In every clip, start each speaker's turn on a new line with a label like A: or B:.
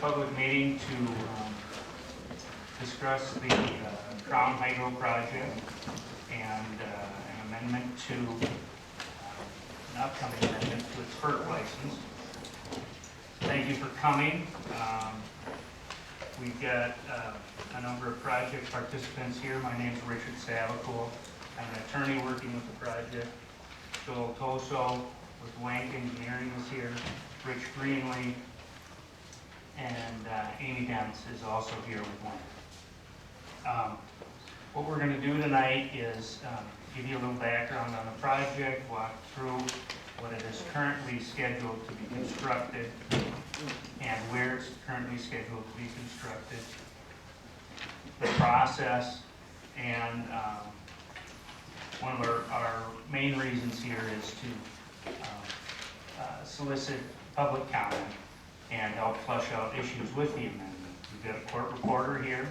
A: public meeting to discuss the Crown Hydro project and an amendment to, an upcoming amendment to its FERC license. Thank you for coming. We've got a number of project participants here. My name is Richard Savacool. I'm an attorney working with the project. Joel Toso with Wank Engineering is here. Rich Greenlee and Amy Dents is also here with Wank. What we're going to do tonight is give you a little background on the project, walk through what it is currently scheduled to be constructed and where it's currently scheduled to be constructed, the process, and one of our main reasons here is to solicit public comment and help flush out issues with the amendment. We've got a court reporter here.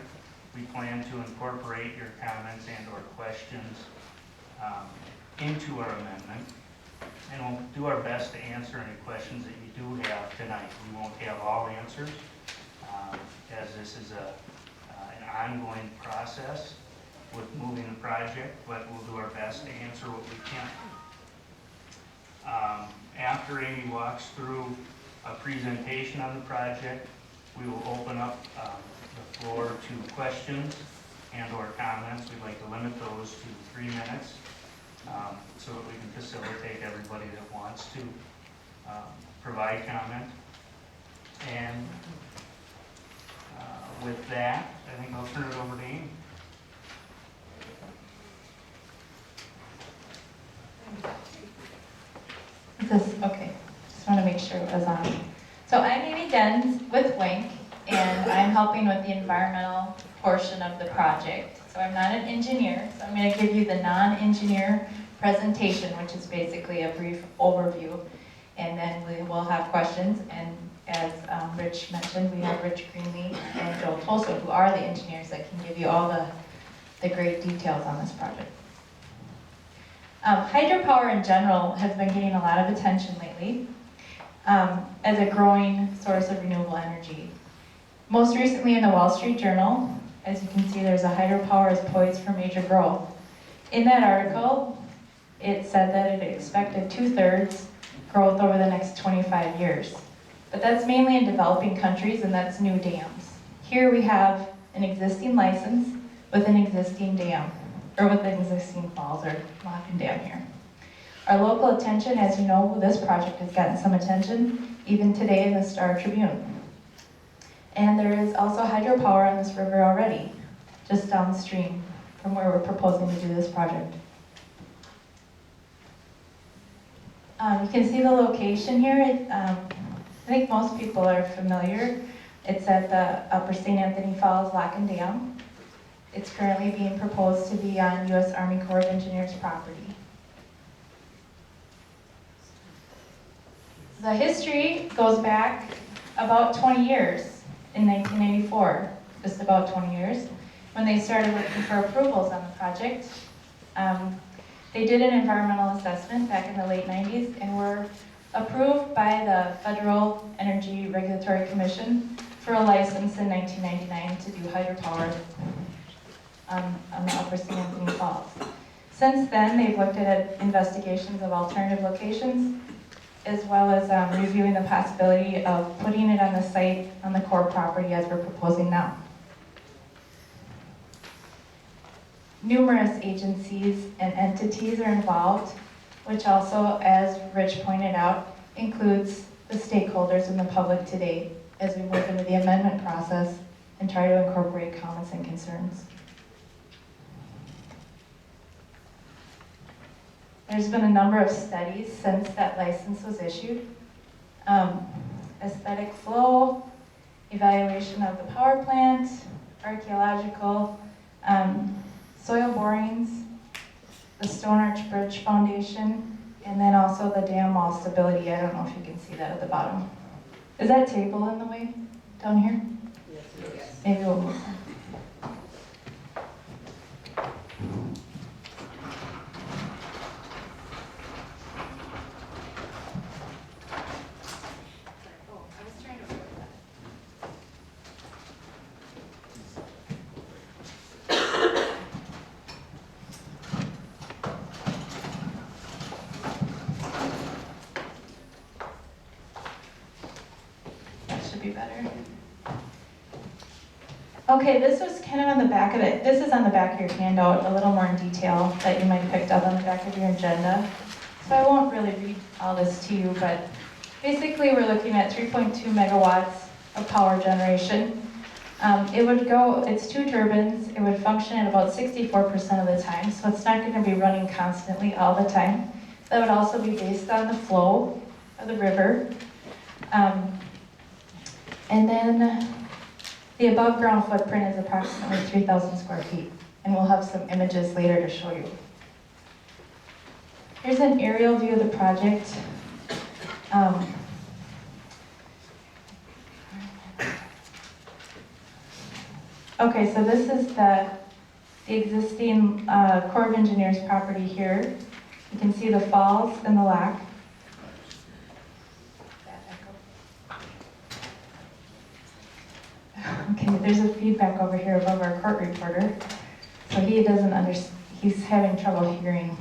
A: We plan to incorporate your comments and or questions into our amendment, and we'll do our best to answer any questions that you do have tonight. We won't have all answers, as this is an ongoing process with moving the project, but we'll do our best to answer what we can. After Amy walks through a presentation on the project, we will open up the floor to questions and or comments. We'd like to limit those to 3 minutes so that we can facilitate everybody that wants to provide comment. And with that, I think I'll turn it over to Amy.
B: Okay, just want to make sure it was on. So I'm Amy Dens with Wank, and I'm helping with the environmental portion of the project. So I'm not an engineer, so I'm going to give you the non-engineer presentation, which is basically a brief overview, and then we will have questions. And as Rich mentioned, we have Rich Greenlee and Joel Toso, who are the engineers that can give you all the great details on this project. Hydropower in general has been getting a lot of attention lately as a growing source of renewable energy. Most recently in the Wall Street Journal, as you can see, there's a hydropower is poised for major growth. In that article, it said that it expected 2/3 growth over the next 25 years. But that's mainly in developing countries, and that's new dams. Here we have an existing license with an existing dam, or with the existing falls or lock and dam here. Our local attention, as you know, this project has gotten some attention, even today in the Star Tribune. And there is also hydropower on this river already, just downstream from where we're proposing to do this project. You can see the location here. I think most people are familiar. It's at the Upper St. Anthony Falls Lock and Dam. It's currently being proposed to be on U.S. Army Corps of Engineers property. The history goes back about 20 years, in 1994, just about 20 years, when they started looking for approvals on the project. They did an environmental assessment back in the late 90s and were approved by the Federal Energy Regulatory Commission for a license in 1999 to do hydropower on the Upper St. Anthony Falls. Since then, they've looked at investigations of alternative locations, as well as reviewing the possibility of putting it on the site on the core property as we're proposing now. Numerous agencies and entities are involved, which also, as Rich pointed out, includes the stakeholders and the public today as we move into the amendment process and try to incorporate comments and concerns. There's been a number of studies since that license was issued. Aesthetic flow, evaluation of the power plant, archaeological, soil borings, the Stone Arch Bridge Foundation, and then also the dam wall stability. I don't know if you can see that at the bottom. Is that table in the way down here? Yes. Maybe we'll move that. be better. Okay, this was kind of on the back of it. This is on the back of your handout, a little more in detail that you might have picked up on the back of your agenda. So I won't really read all this to you, but basically we're looking at 3.2 megawatts of power generation. It's 2 turbines. It would function at about 64% of the time, so it's not going to be running constantly all the time. That would also be based on the flow of the river. And then the above ground footprint is approximately 3,000 square feet, and we'll have some images later to show you. Here's an aerial view of the project. Okay, so this is the existing Corps of Engineers property here. You can see the falls and the lack. Okay, there's a feedback over here above our court reporter. So he doesn't understand, he's having trouble hearing.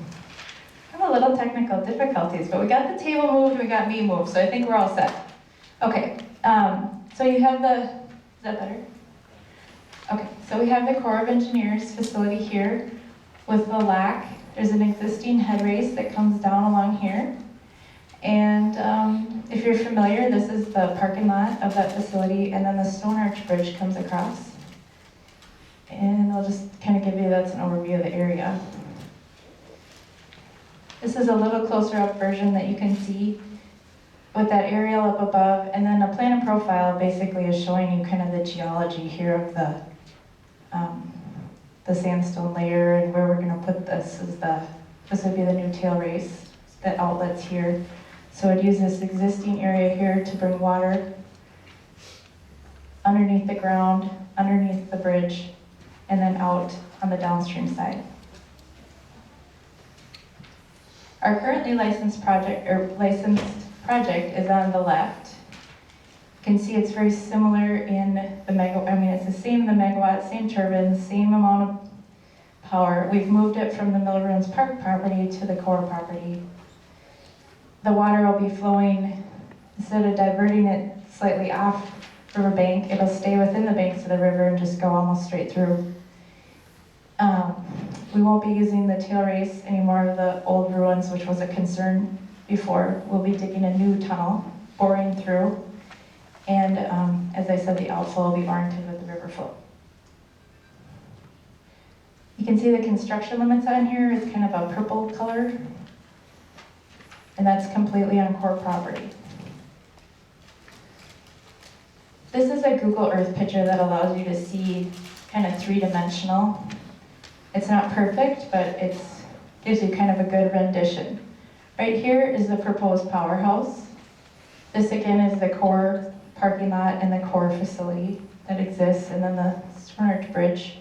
B: I have a little technical difficulties, but we got the table moved, we got me moved, so I think we're all set. Okay, so you have is that better? Okay, so we have the Corps of Engineers facility here with the lack. There's an existing head race that comes down along here. And if you're familiar, this is the parking lot of that facility, and then the Stone Arch Bridge comes across. And I'll just kind of give you, that's an overview of the area. This is a little closer up version that you can see with that aerial up above, and then a plan and profile basically is showing you kind of the geology here of the sandstone layer and where we're going to put this. This would be the new Tailrace, the outlets here. So it uses this existing area here to bring water underneath the ground, underneath the bridge, and then out on the downstream side. Our currently licensed project is on the left. You can see it's very similar in the it's the same megawatt, same turbines, same amount of power. We've moved it from the Mill Ruins Park property to the core property. The water will be flowing, instead of diverting it slightly off riverbank, it'll stay within the banks of the river and just go almost straight through. We won't be using the Tailrace anymore of the old ruins, which was a concern before. We'll be digging a new tunnel, boring through, and as I said, the outflow will be oriented with the river flow. You can see the construction limits on here. It's kind of a purple color, and that's completely on core property. This is a Google Earth picture that allows you to see kind of 3-dimensional. It's not perfect, but it gives you kind of a good rendition. Right here is the proposed powerhouse. This again is the core parking lot and the core facility that exists, and then the Stone Arch Bridge.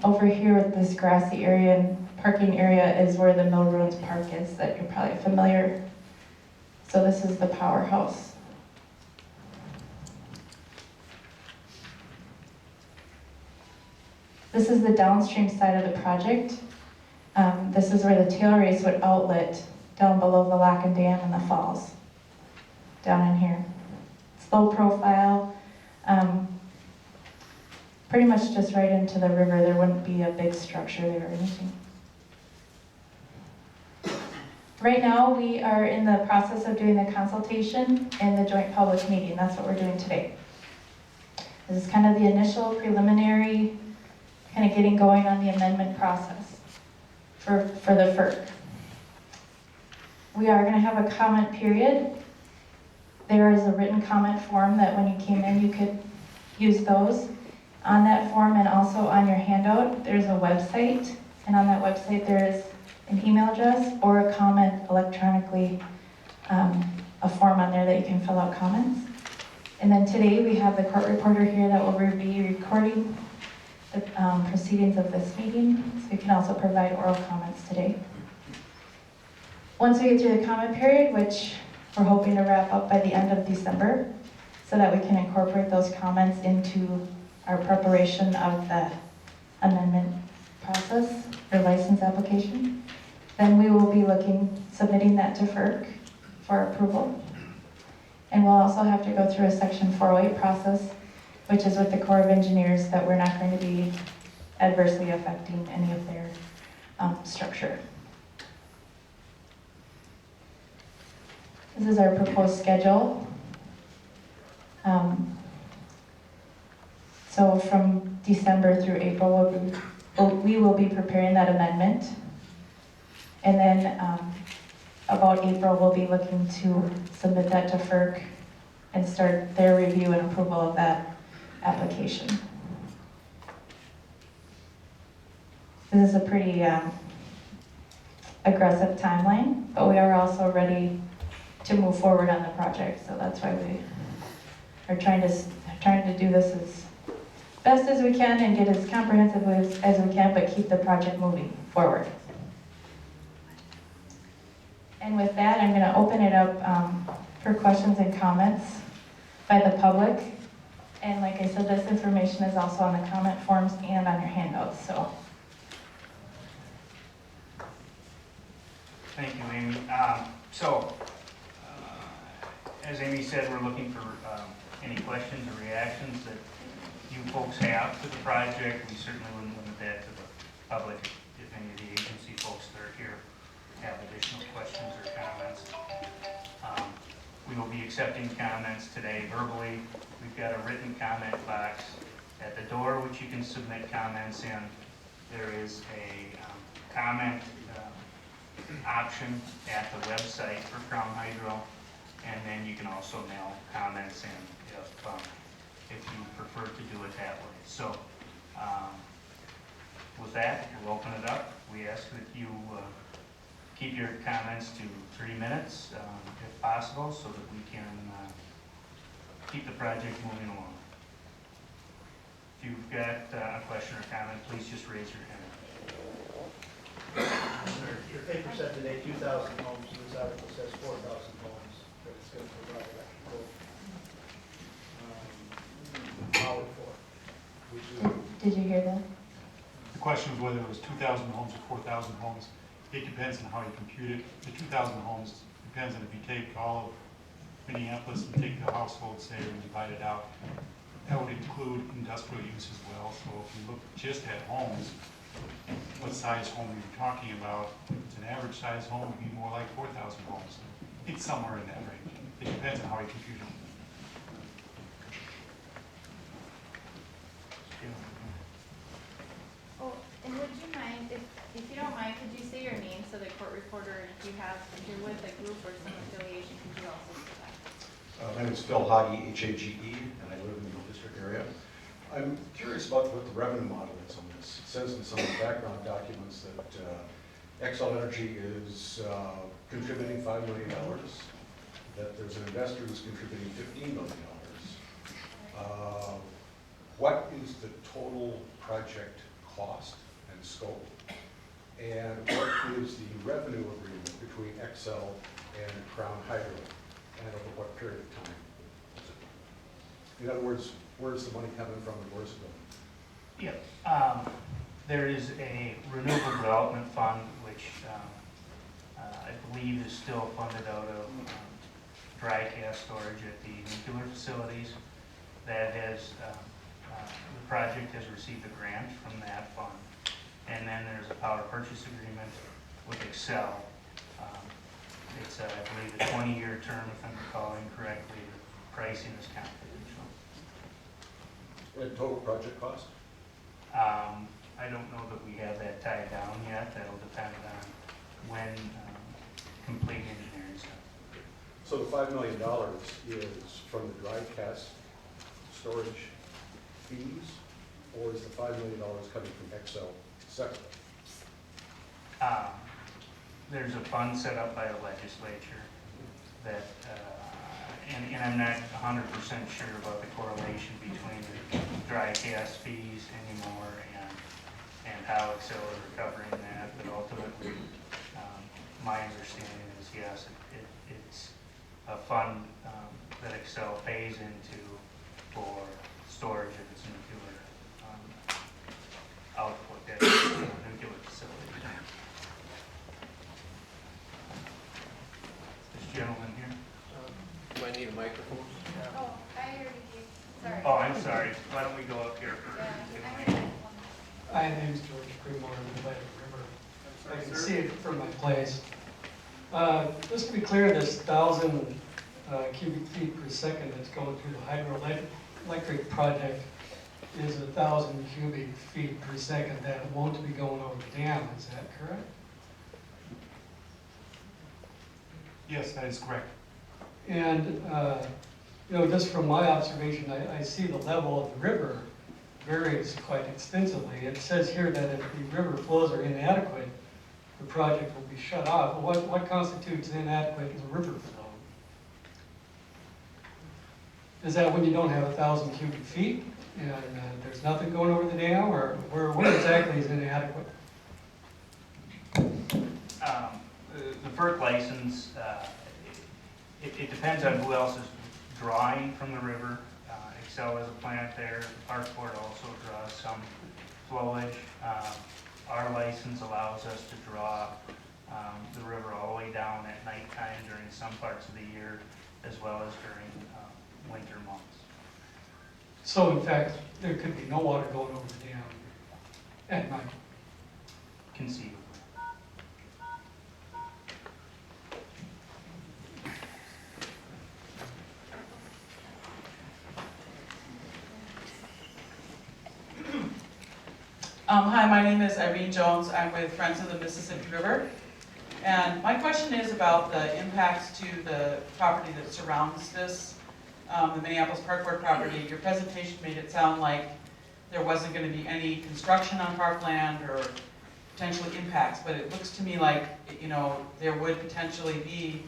B: Over here with this grassy area and parking area is where the Mill Ruins Park is, that you're probably familiar. So this is the powerhouse. This is the downstream side of the project. This is where the Tailrace would outlet down below the Lock and Dam and the falls, down in here. It's low profile, pretty much just right into the river. There wouldn't be a big structure there or anything. Right now, we are in the process of doing the consultation and the joint public meeting. That's what we're doing today. This is kind of the initial preliminary, kind of getting going on the amendment process for the FERC. We are going to have a comment period. There is a written comment form that when you came in, you could use those. On that form and also on your handout, there's a website, and on that website there is an email address or a comment electronically, a form on there that you can fill out comments. And then today we have the court reporter here that will be recording the proceedings of this meeting, so you can also provide oral comments today. Once we get through the comment period, which we're hoping to wrap up by the end of December, so that we can incorporate those comments into our preparation of the amendment process or license application, then we will be submitting that to FERC for approval. And we'll also have to go through a Section 408 process, which is with the Corps of Engineers, that we're not going to be adversely affecting any of their structure. This is our proposed schedule. So from December through April, we will be preparing that amendment. And then about April, we'll be looking to submit that to FERC and start their review and approval of that application. This is a pretty aggressive timeline, but we are also ready to move forward on the project. So that's why we are trying to do this as best as we can and get as comprehensive as we can, but keep the project moving forward. And with that, I'm going to open it up for questions and comments by the public. And like I said, this information is also on the comment forms and on your handouts. So,
A: Thank you, Amy. As Amy said, we're looking for any questions or reactions that you folks have to the project. We certainly wouldn't limit that to the public if any of the agency folks that are here have additional questions or comments. We will be accepting comments today verbally. We've got a written comment box at the door which you can submit comments in. There is a comment option at the website for Crown Hydro, and then you can also mail comments in if you prefer to do it that way. So with that, we'll open it up. We ask that you keep your comments to 3 minutes if possible, so that we can keep the project moving along. If you've got a question or comment, please just raise your hand.
C: Your paper said today 2,000 homes, and this article says 4,000 homes that it's going to provide electrical power for.
B: did you hear that?
D: The question was whether it was 2,000 homes or 4,000 homes. It depends on how you compute it. The 2,000 homes depends on if you take all of Minneapolis and take the households there and divide it out. That would include industrial use as well. So if you look just at homes, what size home are you talking about? If it's an average size home, it would be more like 4,000 homes. It's somewhere in that range. It depends on how you compute it.
E: Oh, and would you mind, if you don't mind, could you say your name so the court reporter, if you're with a group or some affiliation, could you also say that?
F: My name is Phil Hage, H-A-G-E, and I live in the Mill District area. I'm curious about what the revenue model is on this. It says in some of the background documents that Xcel Energy is contributing $5 million, that there's an investor who's contributing $15 million. What is the total project cost and scope? And what is the revenue agreement between Xcel and Crown Hydro, and over what period of time? In other words, where's the money coming from and where's it going?
A: Yeah, there is a renewable development fund which I believe is still funded out of dry gas storage at the nuclear facilities. That has, the project has received a grant from that fund. And then there's a power purchase agreement with Xcel. It's, I believe, a 20-year term, if I'm recalling correctly. The pricing is confidential.
F: And total project cost?
A: I don't know that we have that tied down yet. That'll depend on when complete engineering is done.
F: So the $5 million is from the dry gas storage fees, or is the $5 million coming from Xcel separately?
A: There's a fund set up by the legislature that, and I'm not 100% sure about the correlation between the dry gas fees anymore and how Xcel is recovering that, but ultimately, my understanding is yes, it's a fund that Xcel pays into for storage of its nuclear output at the nuclear facility. This gentleman here.
G: might need a microphone.
E: Oh, I already gave, sorry.
A: Oh, I'm sorry. Why don't we go up here?
E: Yeah, I already have one.
H: My name's George Creemore, I live by the river. I can see it from my place. Just to be clear, this 1,000 cubic feet per second that's going through the hydroelectric project is 1,000 cubic feet per second that won't be going over the dam, is that correct?
D: Yes, that is correct.
H: And, just from my observation, I see the level of the river varies quite extensively. It says here that if the river flows are inadequate, the project will be shut off. What constitutes inadequate river flow? Is that when you don't have 1,000 cubic feet and there's nothing going over the dam, or where exactly is inadequate?
A: The FERC license, it depends on who else is drawing from the river. Excel is a plant there. The park board also draws some flowage. Our license allows us to draw the river all the way down at nighttime during some parts of the year, as well as during winter months.
H: So in fact, there could be no water going over the dam at night.
A: Conceivably.
I: Hi, my name is Irene Jones. I'm with Friends of the Mississippi River. And my question is about the impacts to the property that surrounds this, the Minneapolis Park Board property. Your presentation made it sound like there wasn't going to be any construction on parkland or potential impacts, but it looks to me like, there would potentially be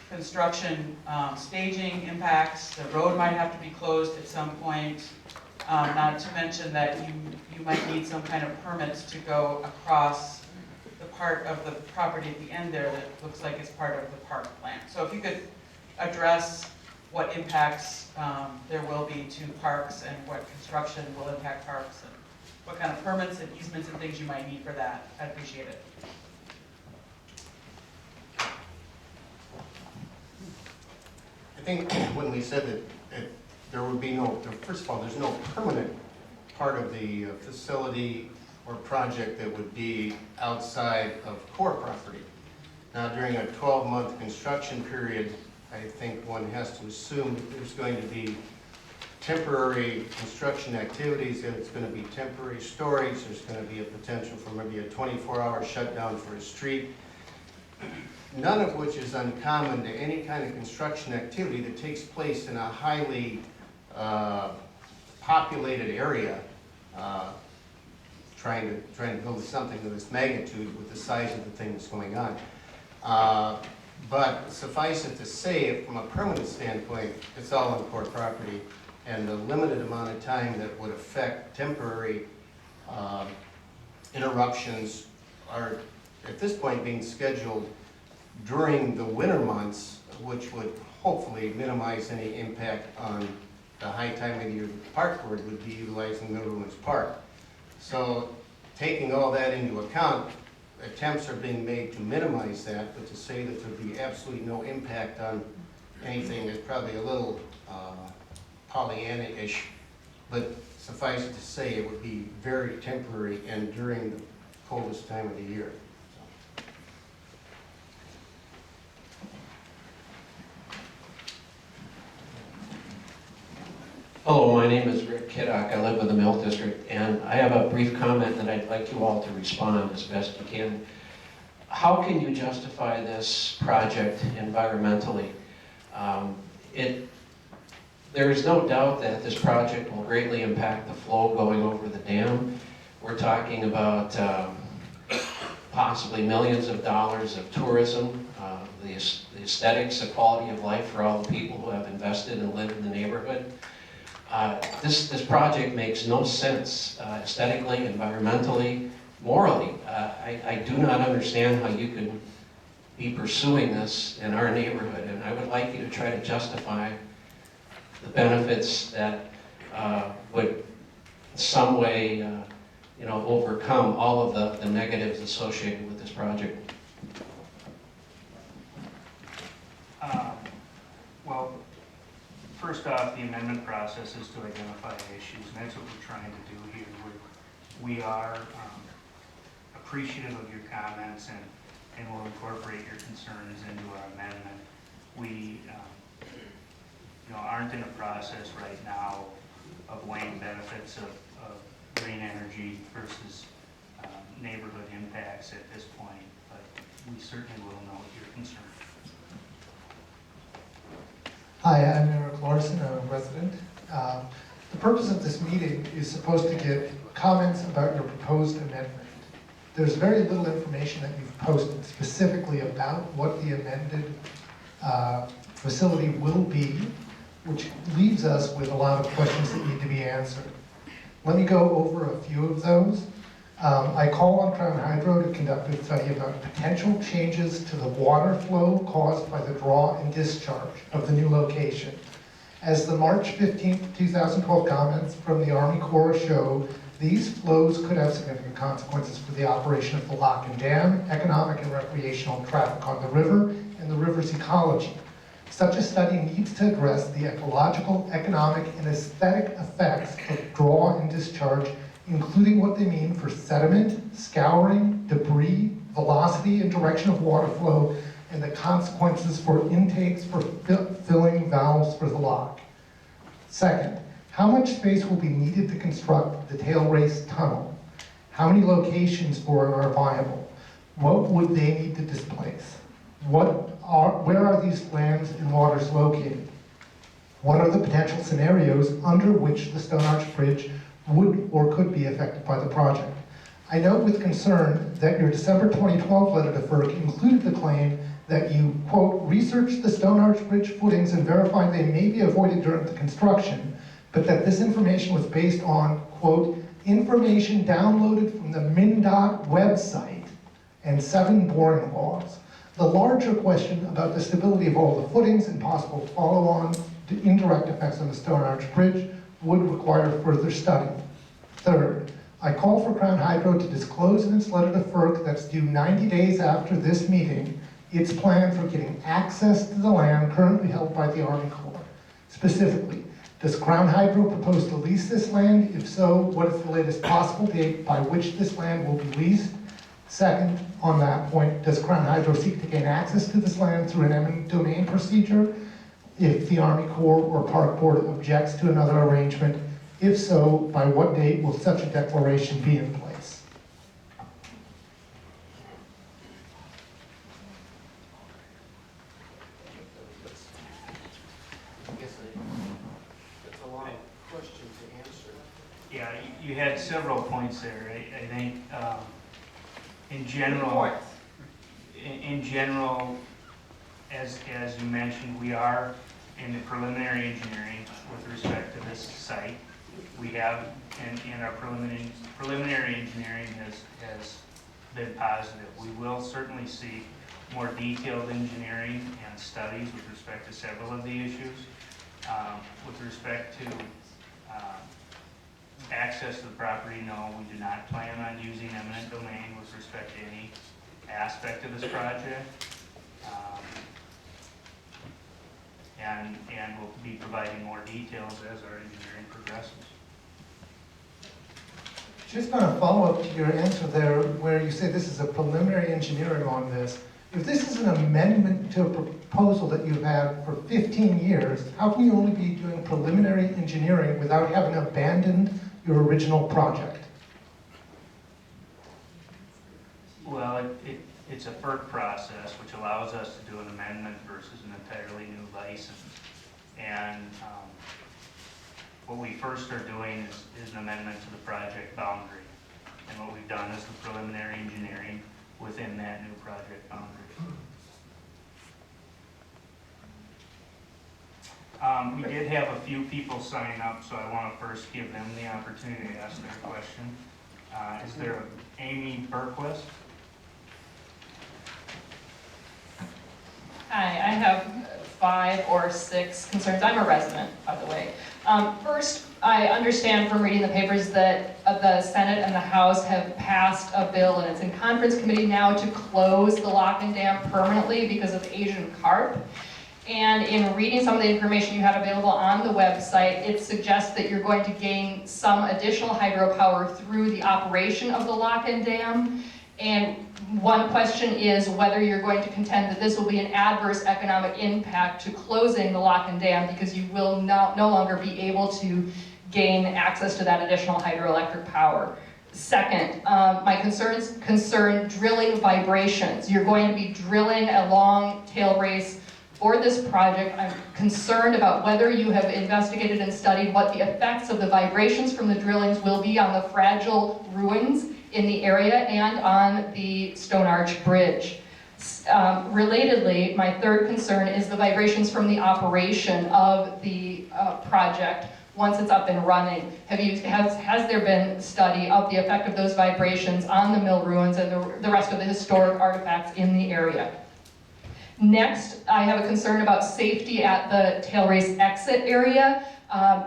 I: construction staging impacts. The road might have to be closed at some point. Not to mention that you might need some kind of permits to go across the part of the property at the end there that looks like it's part of the park plan. So if you could address what impacts there will be to parks and what construction will impact parks and what kind of permits and easements and things you might need for that, I'd appreciate it.
J: I think when we said that there would be no, first of all, there's no permanent part of the facility or project that would be outside of core property. Now, during a 12-month construction period, I think one has to assume that there's going to be temporary construction activities, and it's going to be temporary storage. There's going to be a potential for maybe a 24-hour shutdown for a street. None of which is uncommon to any kind of construction activity that takes place in a highly populated area, trying to build something of this magnitude with the size of the thing that's going on. But suffice it to say, from a permanent standpoint, it's all on core property, and the limited amount of time that would affect temporary interruptions are at this point being scheduled during the winter months, which would hopefully minimize any impact on the high time of the year that the park board would be utilizing Middleman's Park. So taking all that into account, attempts are being made to minimize that, but to say that there'd be absolutely no impact on anything is probably a little Pollyanna-ish, but suffice it to say it would be very temporary and during the coldest time of the year.
G: Hello, my name is Rick Kiddock. I live in the Mill District, and I have a brief comment that I'd like you all to respond as best you can. How can you justify this project environmentally? There is no doubt that this project will greatly impact the flow going over the dam. We're talking about possibly millions of dollars of tourism, the aesthetics, the quality of life for all the people who have invested and lived in the neighborhood. This project makes no sense aesthetically, environmentally, morally. I do not understand how you could be pursuing this in our neighborhood, and I would like you to try to justify the benefits that would in some way overcome all of the negatives associated with this project.
A: Well, first off, the amendment process is to identify issues, and that's what we're trying to do here. We are appreciative of your comments and will incorporate your concerns into our amendment. We aren't in a process right now of weighing benefits of green energy versus neighborhood impacts at this point, but we certainly will note your concern.
K: Hi, I'm Eric Larson, I'm a resident. The purpose of this meeting is supposed to get comments about your proposed amendment. There's very little information that you've posted specifically about what the amended facility will be, which leaves us with a lot of questions that need to be answered. Let me go over a few of those. I call on Crown Hydro to conduct a study about potential changes to the water flow caused by the draw and discharge of the new location. As the March 15, 2012 comments from the Army Corps show, these flows could have significant consequences for the operation of the lock and dam, economic and recreational traffic on the river, and the river's ecology. Such a study needs to address the ecological, economic, and aesthetic effects of draw and discharge, including what they mean for sediment, scouring, debris, velocity and direction of water flow, and the consequences for intakes for filling valves for the lock. Second, how much space will be needed to construct the Tailrace tunnel? How many locations for it are viable? What would they need to displace? Where are these lands and waters located? What are the potential scenarios under which the Stone Arch Bridge would or could be affected by the project? I note with concern that your December 2012 letter to FERC included the claim that you, quote, researched the Stone Arch Bridge footings and verified they may be avoided during the construction, but that this information was based on, quote, information downloaded from the MnDOT website and 7 boring logs. The larger question about the stability of all the footings and possible follow-on indirect effects on the Stone Arch Bridge would require further study. Third, I call for Crown Hydro to disclose in its letter to FERC that's due 90 days after this meeting its plan for getting access to the land currently held by the Army Corps. Specifically, does Crown Hydro propose to lease this land? If so, what is the latest possible date by which this land will be leased? Second, on that point, does Crown Hydro seek to gain access to this land through an eminent domain procedure if the Army Corps or Park Board objects to another arrangement? If so, by what date will such a declaration be in place?
J: That's a lot of questions to answer.
A: Yeah, you had several points there. I think in general, as you mentioned, we are in the preliminary engineering with respect to this site. We have, and our preliminary engineering has been positive. We will certainly see more detailed engineering and studies with respect to several of the issues. With respect to access to the property, no, we do not plan on using eminent domain with respect to any aspect of this project. And we'll be providing more details as our engineering progresses.
K: Just on a follow-up to your answer there, where you say this is a preliminary engineering on this, if this is an amendment to a proposal that you've had for 15 years, how can you only be doing preliminary engineering without having abandoned your original project?
A: Well, it's a FERC process, which allows us to do an amendment versus an entirely new license. And what we first are doing is an amendment to the project boundary. And what we've done is the preliminary engineering within that new project boundary. We did have a few people sign up, so I want to first give them the opportunity to ask their question. Is there Amy Berquist?
L: Hi, I have 5 or 6 concerns. I'm a resident, by the way. First, I understand from reading the papers that the Senate and the House have passed a bill, and it's in conference committee now, to close the lock and dam permanently because of Asian carp. And in reading some of the information you have available on the website, it suggests that you're going to gain some additional hydropower through the operation of the lock and dam. And one question is whether you're going to contend that this will be an adverse economic impact to closing the lock and dam, because you will no longer be able to gain access to that additional hydroelectric power. Second, my concerns concern drilling vibrations. You're going to be drilling along Tailrace for this project. I'm concerned about whether you have investigated and studied what the effects of the vibrations from the drillings will be on the fragile ruins in the area and on the Stone Arch Bridge. Relatedly, my third concern is the vibrations from the operation of the project once it's up and running. Has there been study of the effect of those vibrations on the mill ruins and the rest of the historic artifacts in the area? Next, I have a concern about safety at the Tailrace exit area.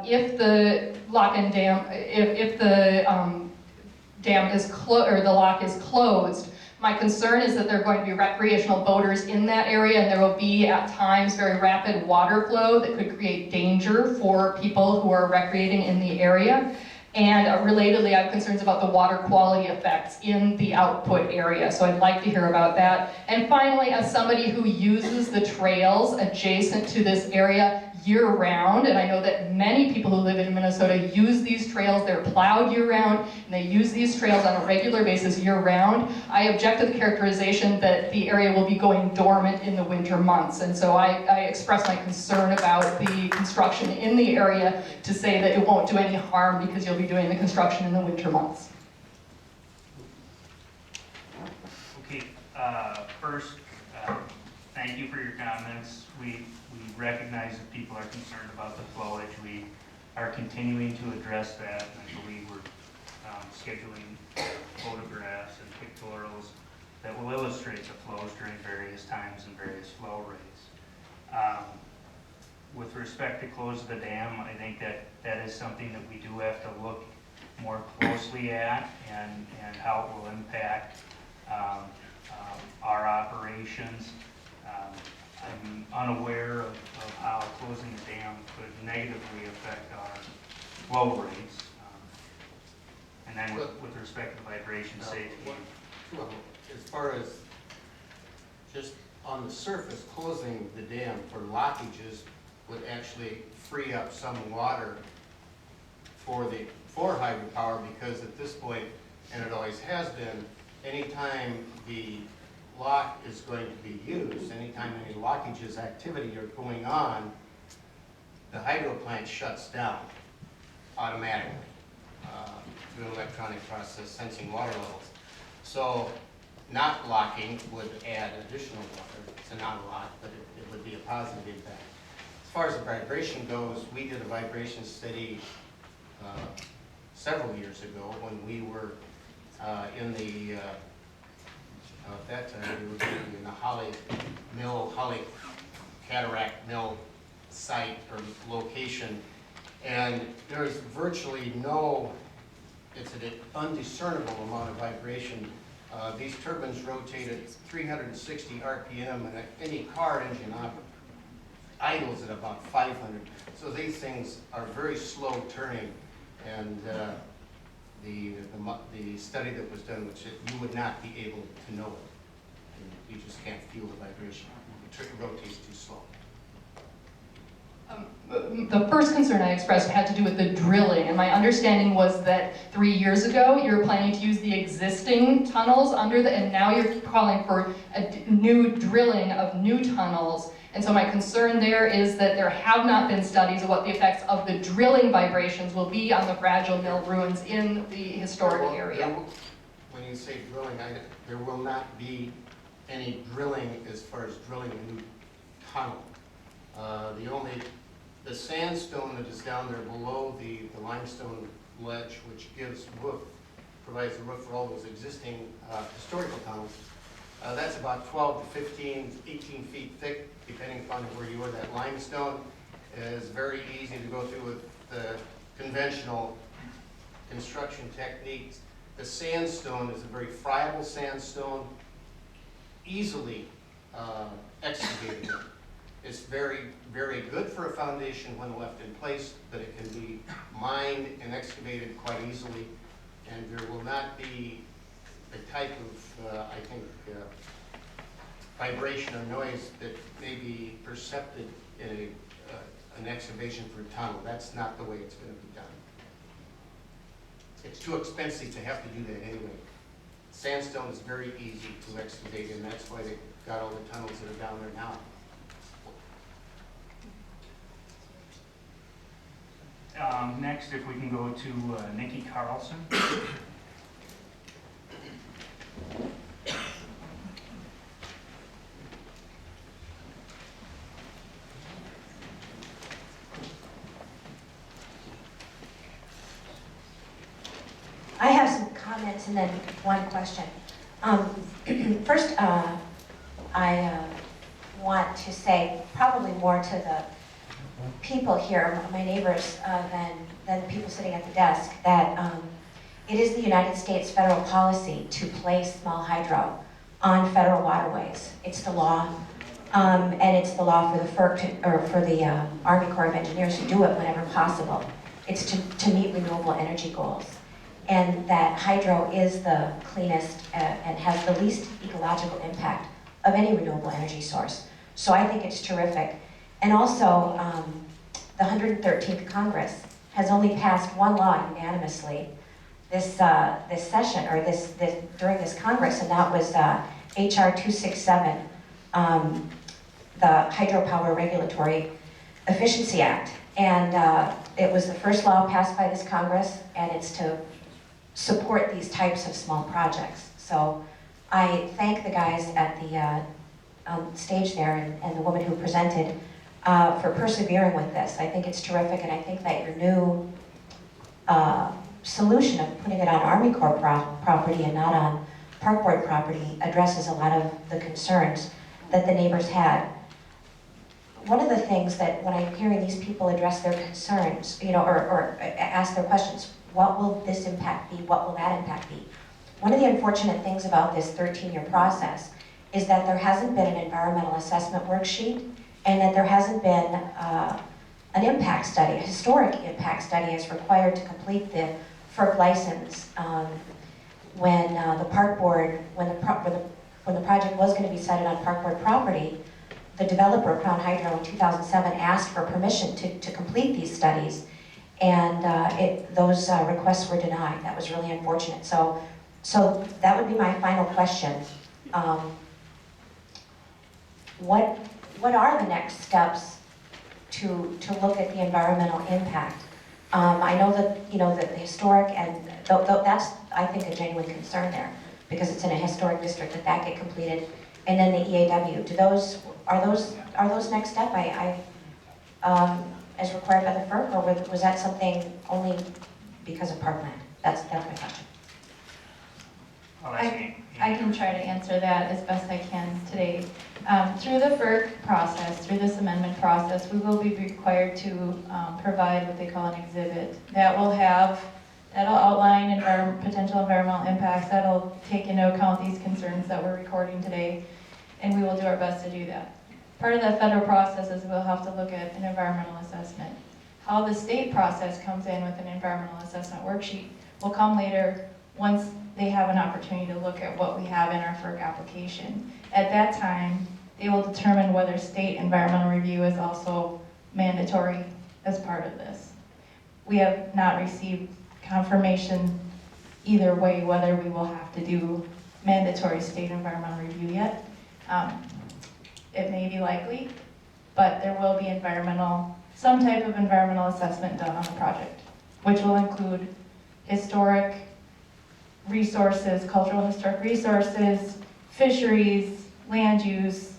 L: If the lock and dam, if the dam is or the lock is closed, my concern is that there are going to be recreational boaters in that area, and there will be at times very rapid water flow that could create danger for people who are recreating in the area. And relatedly, I have concerns about the water quality effects in the output area, so I'd like to hear about that. And finally, as somebody who uses the trails adjacent to this area year-round, and I know that many people who live in Minnesota use these trails, they're plowed year-round, and they use these trails on a regular basis year-round, I object to the characterization that the area will be going dormant in the winter months. And so I express my concern about the construction in the area to say that it won't do any harm because you'll be doing the construction in the winter months.
A: Okay, first, thank you for your comments. We recognize that people are concerned about the flowage. We are continuing to address that, and I believe we're scheduling photographs and pictorials that will illustrate the flows during various times and various flow rates. With respect to close the dam, I think that is something that we do have to look more closely at, and how it will impact our operations. I'm unaware of how closing the dam could negatively affect our flow rates. And then with respect to vibration safety.
J: As far as just on the surface, closing the dam for lockages would actually free up some water for hydropower, because at this point, and it always has been, anytime the lock is going to be used, anytime any lockages activity are going on, the hydro plant shuts down automatically through an electronic process sensing water levels. So not locking would add additional water. It's not a lot, but it would be a positive impact. As far as the vibration goes, we did a vibration study several years ago when we were in the at that time, we were in the Holly Cataract Mill site or location, and there is virtually no, it's an undiscernible amount of vibration. These turbines rotate at 360 RPM, and any car engine idles at about 500. So these things are very slow turning, and the study that was done, which you would not be able to know it. And you just can't feel the vibration. It rotates too slow.
L: The first concern I expressed had to do with the drilling, and my understanding was that 3 years ago you were planning to use the existing tunnels under and now you're calling for a new drilling of new tunnels. And so my concern there is that there have not been studies of what the effects of the drilling vibrations will be on the fragile mill ruins in the historic area.
J: When you say drilling, there will not be any drilling as far as drilling a new tunnel. The sandstone that is down there below the limestone ledge, which provides a roof for all those existing historical tunnels, that's about 12 to 15, 18 feet thick, depending upon where you are. That limestone is very easy to go through with the conventional construction techniques. The sandstone is a very friable sandstone, easily excavated. It's very, very good for a foundation when left in place, but it can be mined and excavated quite easily, and there will not be the type of, I think, vibration or noise that may be percepted in an excavation for a tunnel. That's not the way it's going to be done. It's too expensive to have to do that anyway. Sandstone is very easy to excavate, and that's why they got all the tunnels that are down there now.
A: Next, if we can go to Nikki Carlson.
M: I have some comments and then one question. First, I want to say probably more to the people here, my neighbors, than the people sitting at the desk, that it is the United States federal policy to place small hydro on federal waterways. It's the law, and it's the law for the FERC, or for the Army Corps of Engineers to do it whenever possible. It's to meet renewable energy goals. And that hydro is the cleanest and has the least ecological impact of any renewable energy source. So I think it's terrific. And also, the 113th Congress has only passed one law unanimously this session, or during this Congress, and that was HR 267, the Hydropower Regulatory Efficiency Act. And it was the first law passed by this Congress, and it's to support these types of small projects. So I thank the guys at the stage there, and the woman who presented for persevering with this. I think it's terrific, and I think that your new solution of putting it on Army Corps property and not on Park Board property addresses a lot of the concerns that the neighbors had. One of the things that when I'm hearing these people address their concerns, or ask their questions, what will this impact be? What will that impact be? One of the unfortunate things about this 13-year process is that there hasn't been an environmental assessment worksheet, and that there hasn't been an impact study, a historic impact study as required to complete the FERC license when the Park Board, when the project was going to be sited on Park Board property. The developer, Crown Hydro, in 2007 asked for permission to complete these studies, and those requests were denied. That was really unfortunate. So that would be my final question. What are the next steps to look at the environmental impact? I know that that the historic, and that's, I think, a genuine concern there, because it's in a historic district that get completed, and then the EAW. Are those next step? As required by the FERC, or was that something only because of parkland? That's my question.
B: I can try to answer that as best I can today. Through the FERC process, through this amendment process, we will be required to provide what they call an exhibit. That'll outline potential environmental impacts. That'll take into account these concerns that we're recording today, and we will do our best to do that. Part of that federal process is we'll have to look at an environmental assessment. How the state process comes in with an environmental assessment worksheet will come later once they have an opportunity to look at what we have in our FERC application. At that time, they will determine whether state environmental review is also mandatory as part of this. We have not received confirmation either way whether we will have to do mandatory state environmental review yet. It may be likely, but there will be some type of environmental assessment done on the project, which will include historic resources, cultural historic resources, fisheries, land use,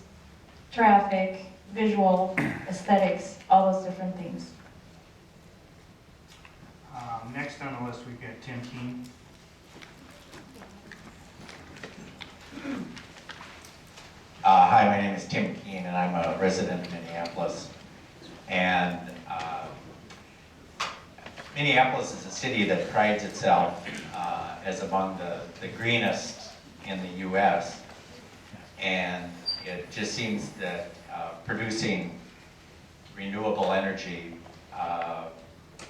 B: traffic, visual, aesthetics, all those different things.
A: Next on the list, we've got Tim Keene.
N: Hi, my name is Tim Keene, and I'm a resident of Minneapolis. And Minneapolis is a city that prides itself as among the greenest in the U.S. And it just seems that producing renewable energy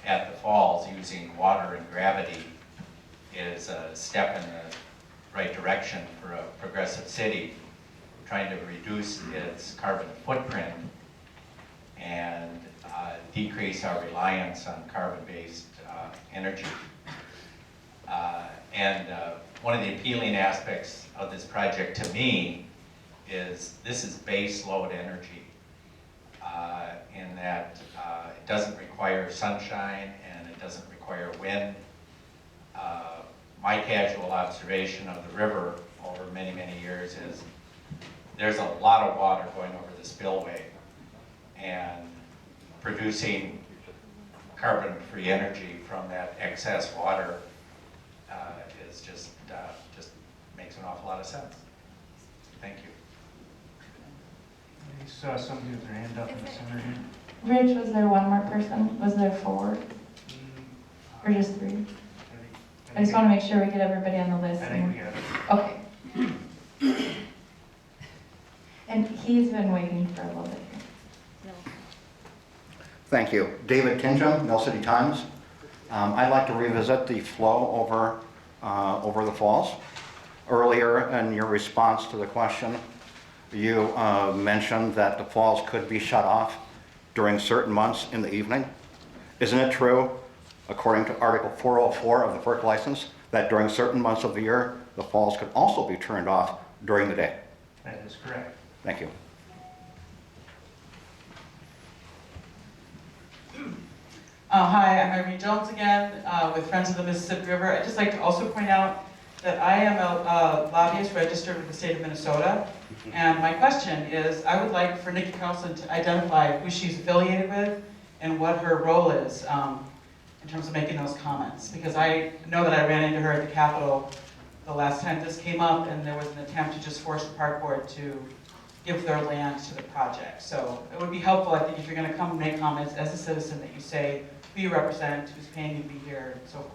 N: at the falls using water and gravity is a step in the right direction for a progressive city trying to reduce its carbon footprint and decrease our reliance on carbon-based energy. One of the appealing aspects of this project to me is this is base load energy in that it doesn't require sunshine and it doesn't require wind. My casual observation of the river over many, many years is there's a lot of water going over the spillway, and producing carbon-free energy from that excess water is just makes an awful lot of sense. Thank you.
A: I saw somebody with their hand up in the center here.
B: Rich, was there one more person? Was there 4? Or just 3? I just want to make sure we get everybody on the list.
A: I think we got it.
B: Okay. And he's been waiting for a little bit here.
O: Thank you. David Kinjum, Mill City Times. I'd like to revisit the flow over the falls. Earlier in your response to the question, you mentioned that the falls could be shut off during certain months in the evening. Isn't it true, according to Article 404 of the FERC license, that during certain months of the year, the falls could also be turned off during the day?
A: That is correct.
O: Thank you.
I: Hi, I'm Irene Jones again with Friends of the Mississippi River. I'd just like to also point out that I am a lobbyist registered with the state of Minnesota. And my question is, I would like for Nikki Carlson to identify who she's affiliated with and what her role is in terms of making those comments. Because I know that I ran into her at the Capitol the last time this came up, and there was an attempt to just force the park board to give their land to the project. So it would be helpful, I think, if you're going to come and make comments as a citizen, that you say who you represent, who's paying you to be here, and so forth.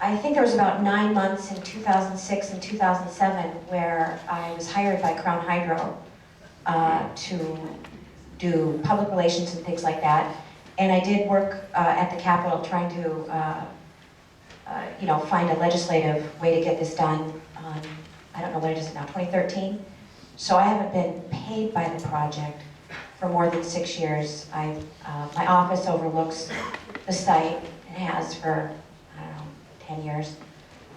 M: I think there was about 9 months in 2006 and 2007 where I was hired by Crown Hydro to do public relations and things like that. And I did work at the Capitol trying to, find a legislative way to get this done. I don't know what it is now, 2013. So I haven't been paid by the project for more than 6 years. My office overlooks the site and has for 10 years.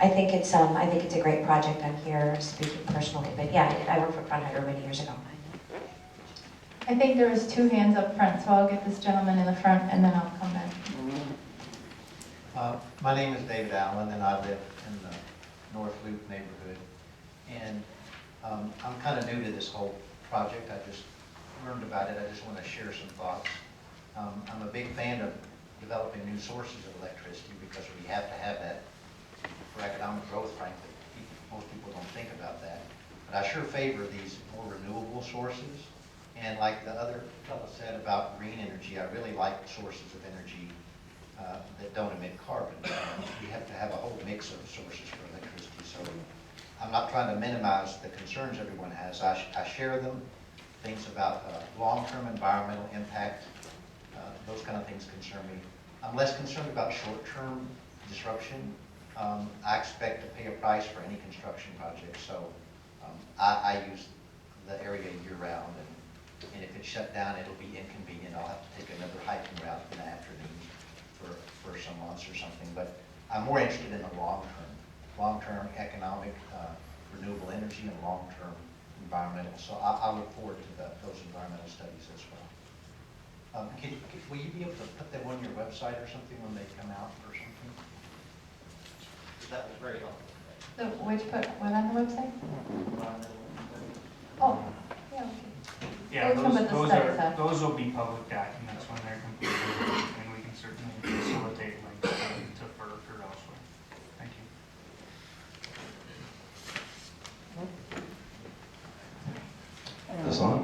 M: I think it's a great project. I'm here speaking personally, but yeah, I worked for Crown Hydro many years ago.
B: I think there was 2 hands up front, so I'll get this gentleman in the front and then I'll come back.
P: My name is David Allen and I live in the North Loop neighborhood. And I'm kind of new to this whole project. I just learned about it. I just want to share some thoughts. I'm a big fan of developing new sources of electricity because we have to have that for economic growth, frankly. Most people don't think about that. But I sure favor these more renewable sources. And like the other fellow said about green energy, I really like sources of energy that don't emit carbon. We have to have a whole mix of sources for electricity. So I'm not trying to minimize the concerns everyone has. I share them. Things about long-term environmental impact, those kind of things concern me. I'm less concerned about short-term disruption. I expect to pay a price for any construction project, so I use the area year-round, and if it's shut down, it'll be inconvenient. I'll have to take another hiking route in the afternoon for some months or something, but I'm more interested in the long-term economic, renewable energy and long-term environmental. So I look forward to those environmental studies as well. Will you be able to put them on your website or something when they come out or something? That was very helpful.
B: So what on the website? Oh, yeah, okay.
A: Yeah,
B: Those come with the studies, huh?
A: those will be public documents when they're completed, and we can certainly facilitate links to FERC or elsewhere. Thank you.
Q: This on?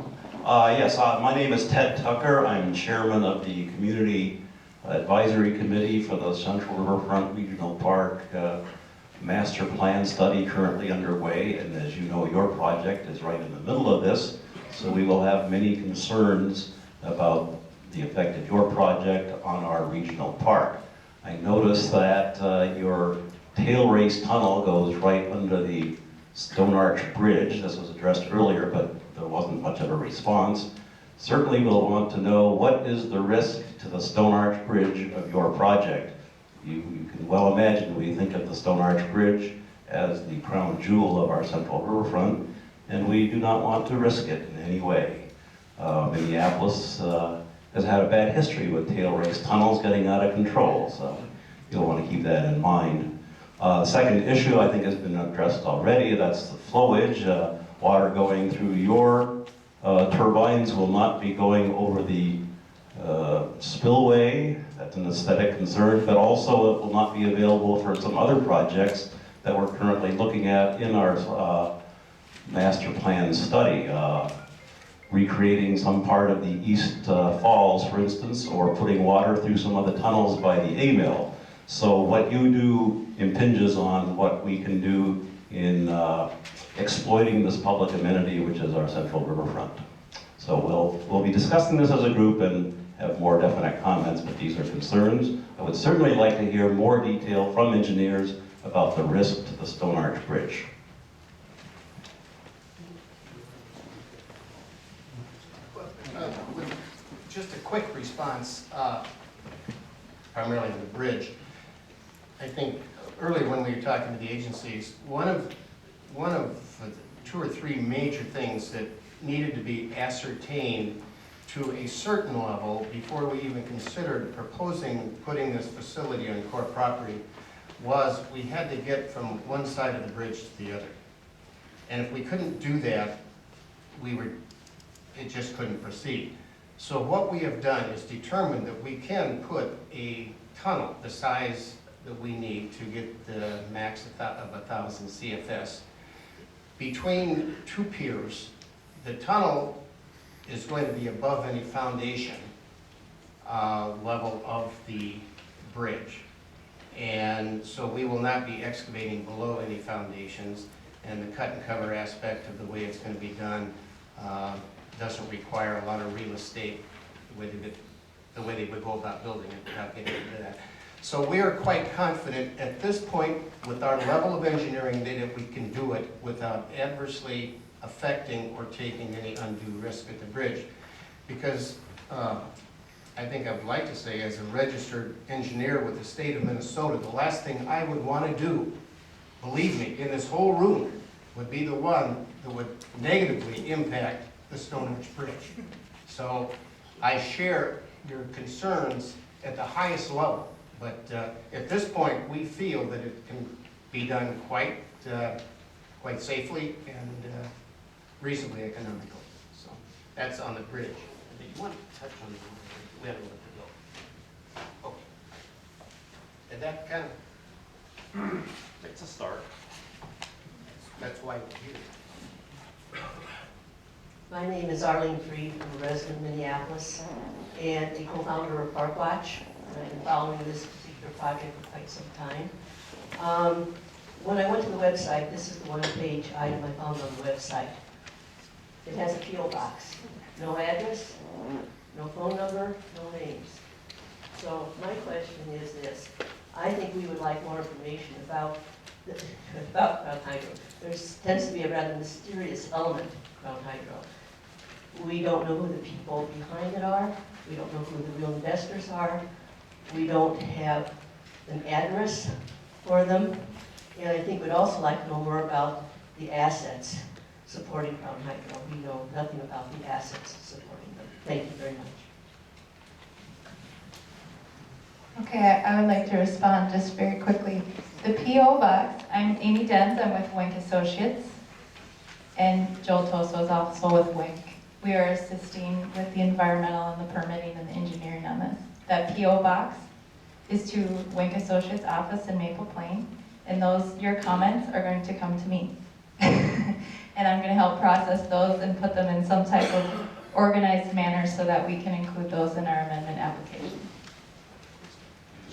Q: Yes, my name is Ted Tucker. I'm chairman of the Community advisory committee for the Central Riverfront Regional Park master plan study currently underway, and as you know, your project is right in the middle of this, so we will have many concerns about the effect of your project on our regional park. I noticed that your Tailrace tunnel goes right under the Stone Arch Bridge. This was addressed earlier, but there wasn't much of a response. Certainly we'll want to know what is the risk to the Stone Arch Bridge of your project. You can well imagine we think of the Stone Arch Bridge as the crown jewel of our central riverfront, and we do not want to risk it in any way. Minneapolis has had a bad history with Tailrace tunnels getting out of control, so you'll want to keep that in mind. The second issue I think has been addressed already, that's the flowage. Water going through your turbines will not be going over the spillway. That's an aesthetic concern, but also it will not be available for some other projects that we're currently looking at in our master plan study. Recreating some part of the East Falls, for instance, or putting water through some of the tunnels by the A mill. So what you do impinges on what we can do in exploiting this public amenity, which is our central riverfront. So we'll be discussing this as a group and have more definite comments, but these are concerns. I would certainly like to hear more detail from engineers about the risk to the Stone Arch Bridge.
J: Just a quick response, primarily on the bridge. I think earlier when we were talking to the agencies, one of the 2 or 3 major things that needed to be ascertained to a certain level before we even considered proposing putting this facility on core property was we had to get from one side of the bridge to the other. And if we couldn't do that, it just couldn't proceed. So what we have done is determined that we can put a tunnel the size that we need to get the max of 1,000 CFS between 2 piers. The tunnel is going to be above any foundation level of the bridge. And so we will not be excavating below any foundations, and the cut and cover aspect of the way it's going to be done doesn't require a lot of real estate the way they would go about building it without getting into that. So we are quite confident at this point with our level of engineering that we can do it without adversely affecting or taking any undue risk at the bridge. Because I think I would like to say, as a registered engineer with the state of Minnesota, the last thing I would want to do, believe me, in this whole room, would be the one that would negatively impact the Stone Arch Bridge. So I share your concerns at the highest level, but at this point, we feel that it can be done quite safely and reasonably economical. So that's on the bridge. Do you want to touch on the we haven't let it go? Okay. And that kind of
Q: It's a start.
J: that's why we're here.
R: My name is Arlene Freed, I'm a resident of Minneapolis and a co-founder of Park Watch. I've been following this particular project for quite some time. When I went to the website, this is the one-page item I found on the website. It has a P.O. box, no address, no phone number, no names. So my question is this. I think we would like more information about Crown Hydro. There tends to be a rather mysterious element to Crown Hydro. We don't know who the people behind it are. We don't know who the real investors are. We don't have an address for them. And I think we'd also like to know more about the assets supporting Crown Hydro. We know nothing about the assets supporting them. Thank you very much.
B: Okay, I would like to respond just very quickly. The P.O. box, I'm Amy Dent, I'm with Wink Associates, and Joel Toso is also with Wink. We are assisting with the environmental and the permitting and the engineering on this. That P.O. box is to Wink Associates office in Maple Plain, and your comments are going to come to me. And I'm going to help process those and put them in some type of organized manner so that we can include those in our amendment application.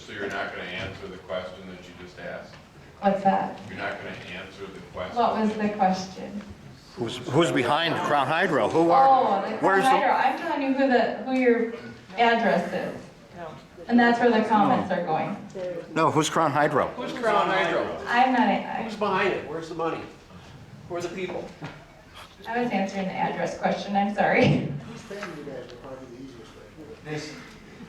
S: So you're not gonna answer the question that you just asked?
B: What's that?
S: You're not gonna answer the question?
B: What was the question?
O: Who's behind Crown Hydro? Who are?
B: Oh, the Crown
O: Where's
B: Hydro. I'm telling you who your address is. And that's where the comments are going.
O: No, who's Crown Hydro?
T: Who's Crown Hydro?
B: I'm not,
T: Who's behind it? Where's the money? Who are the people?
B: I was answering the address question, I'm sorry.
C: Who's paying you guys would probably be the easiest way.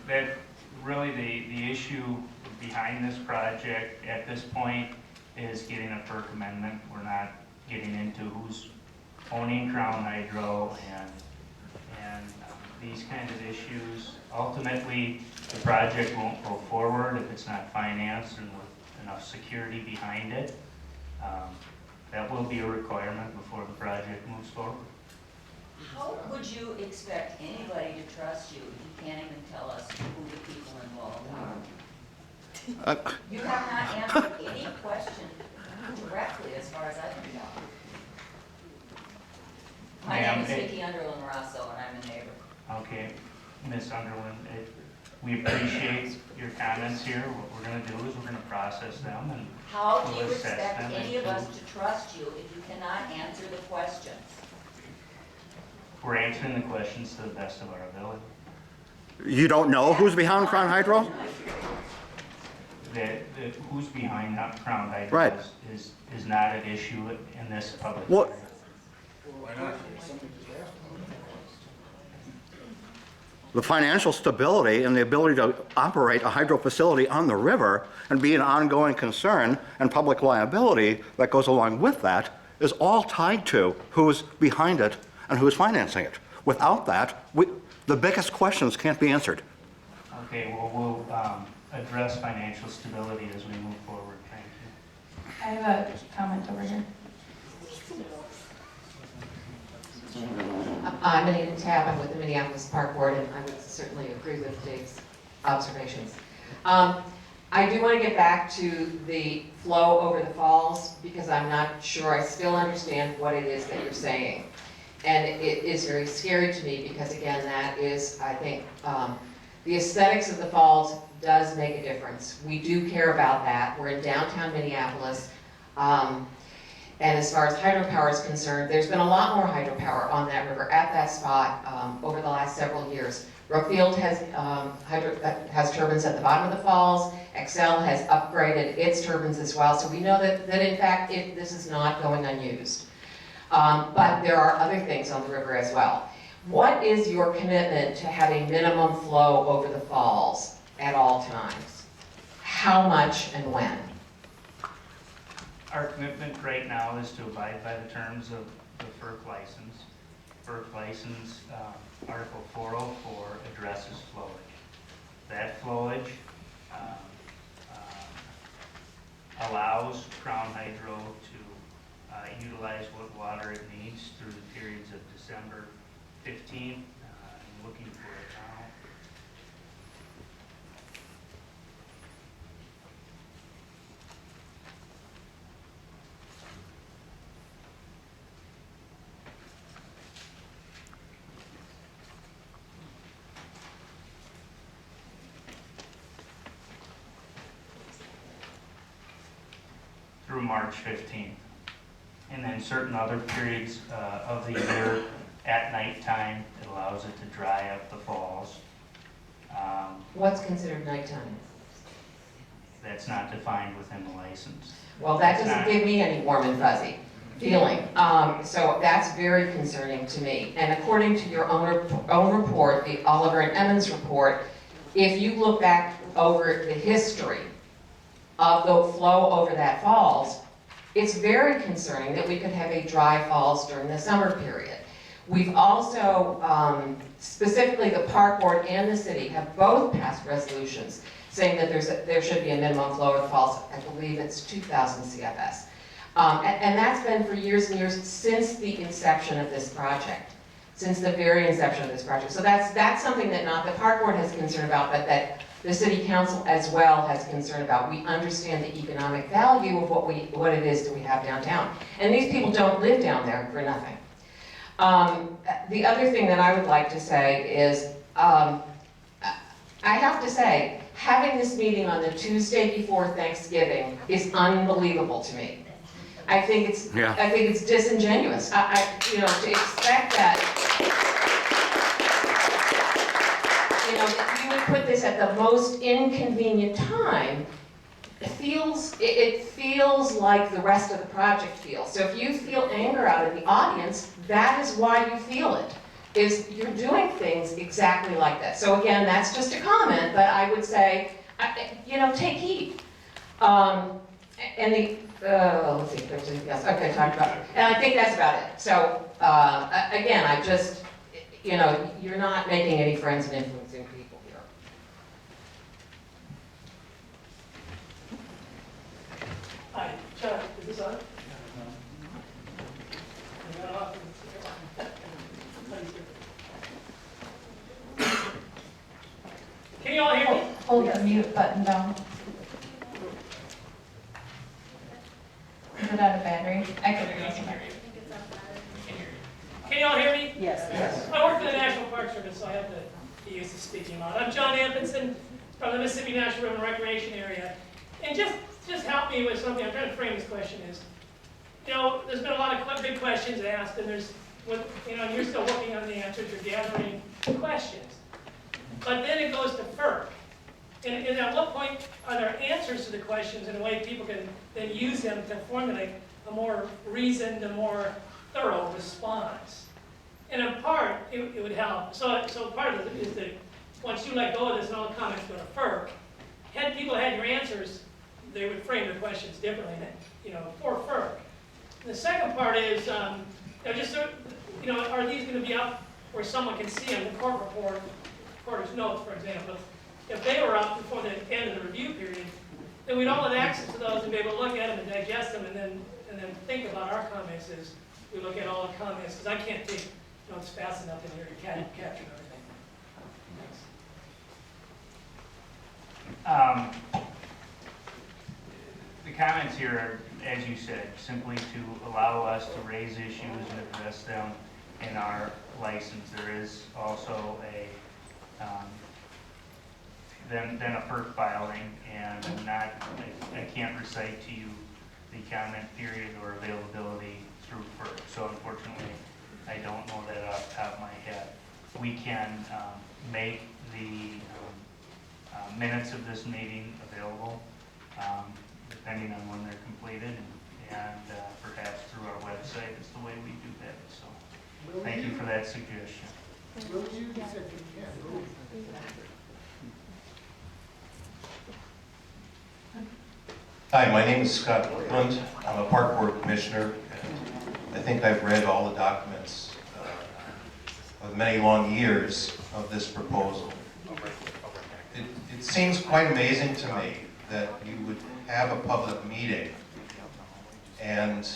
A: That really the issue behind this project at this point is getting a FERC amendment. We're not getting into who's owning Crown Hydro and these kinds of issues. Ultimately, the project won't go forward if it's not financed and with enough security behind it. That will be a requirement before the project moves forward.
U: How would you expect anybody to trust you if you can't even tell us who the people involved are? You have not answered any question directly as far as I can tell. My name is Vicki Underland Rosso and I'm a neighbor.
A: Okay, Ms. Underland, we appreciate your comments here. What we're going to do is we're going to process them and
U: How do you
A: we'll assess
U: expect
A: them
U: any of
A: and
U: us to trust you if you cannot answer the questions?
A: we're answering the questions to the best of our ability.
O: You don't know who's behind Crown Hydro?
A: That who's behind Crown Hydro
O: Right.
A: is not an issue in this public
O: What?
A: hearing.
C: Why not? Somebody just asked.
O: The financial stability and the ability to operate a hydro facility on the river and be an ongoing concern and public liability that goes along with that is all tied to who's behind it and who's financing it. Without that, the biggest questions can't be answered.
A: Okay, well, we'll address financial stability as we move forward. Thank you.
B: I have a comment over here.
V: I'm Anita Tab, I'm with the Minneapolis Park Board, and I would certainly agree with Dave's observations. I do want to get back to the flow over the falls, because I'm not sure I still understand what it is that you're saying. And it is very scary to me, because again, that is, I think, the aesthetics of the falls does make a difference. We do care about that. We're in downtown Minneapolis. And as far as hydropower is concerned, there's been a lot more hydropower on that river at that spot over the last several years. Brookfield has turbines at the bottom of the falls. Xcel has upgraded its turbines as well. So we know that in fact, this is not going unused. But there are other things on the river as well. What is your commitment to having minimum flow over the falls at all times? How much and when?
A: Our commitment right now is to abide by the terms of the FERC license. FERC license, Article 404 addresses flowage. That flowage allows Crown Hydro to utilize what water it needs through the periods of December 15th. I'm looking for it now. Through March 15th. And then certain other periods of the year at nighttime, it allows it to dry up the falls.
V: What's considered nighttime?
A: That's not defined within the license.
V: Well, that doesn't give me any warm and fuzzy feeling. So that's very concerning to me. And according to your own report, the Oliver and Emmons report, if you look back over the history of the flow over that falls, it's very concerning that we could have a dry falls during the summer period. We've also, specifically the park board and the city have both passed resolutions saying that there should be a minimum flow over the falls. I believe it's 2,000 CFS. And that's been for years and years since the inception of this project, since the very inception of this project. So that's something that not the park board has concern about, but that the city council as well has concern about. We understand the economic value of what it is that we have downtown. And these people don't live down there for nothing. The other thing that I would like to say is, I have to say, having this meeting on the Tuesday before Thanksgiving is unbelievable to me. I think it's disingenuous. You know, to expect that, you know, that you would put this at the most inconvenient time, it feels like the rest of the project feels. So if you feel anger out in the audience, that is why you feel it. Is you're doing things exactly like that. So again, that's just a comment, but I would say, you know, take heed. And the, let's see if there's anything else. Okay, talked about it. And I think that's about it. So again, I just, you know, you're not making any friends and influencing people here.
E: Hi, Chuck, is this on? Can you all hear me?
B: Hold the mute button down. Is it out of battery? I could use it.
E: Can you all hear me?
U: Yes.
E: Yes. I work for the National Park Service, so I have to be used to speaking loud. I'm John Amundsen from the Mississippi National River Recreation Area. And just help me with something. I'm trying to frame this question is, you know, there's been a lot of big questions asked, and there's, you know, and you're still working on the answers, you're gathering questions. But then it goes to FERC. And at what point are there answers to the questions in a way people can then use them to formulate a more reasoned, a more thorough response? And in part, it would help. So part of it is that once you let go of this and all the comments go to FERC, had people had your answers, they would frame their questions differently, you know, for FERC. And the second part is, you know, just so, you know, are these going to be up where someone can see them, the court report, reporter's notes, for example? If they were up before the end of the review period, then we'd all have access to those and be able to look at them and digest them, and then think about our comments as we look at all the comments, because I can't take notes fast enough in here to capture everything. Thanks.
A: The comments here are, as you said, simply to allow us to raise issues and address them in our license. There is also a then a FERC filing, and I can't recite to you the comment period or availability through FERC. So unfortunately, I don't know that off the top of my head. We can make the minutes of this meeting available, depending on when they're completed, and perhaps through our website is the way we do that. So thank you for that suggestion.
C: Will you? You said you can.
J: Hi, my name is Scott Woodland. I'm a park board commissioner, and I think I've read all the documents of many long years of this proposal. It seems quite amazing to me that you would have a public meeting and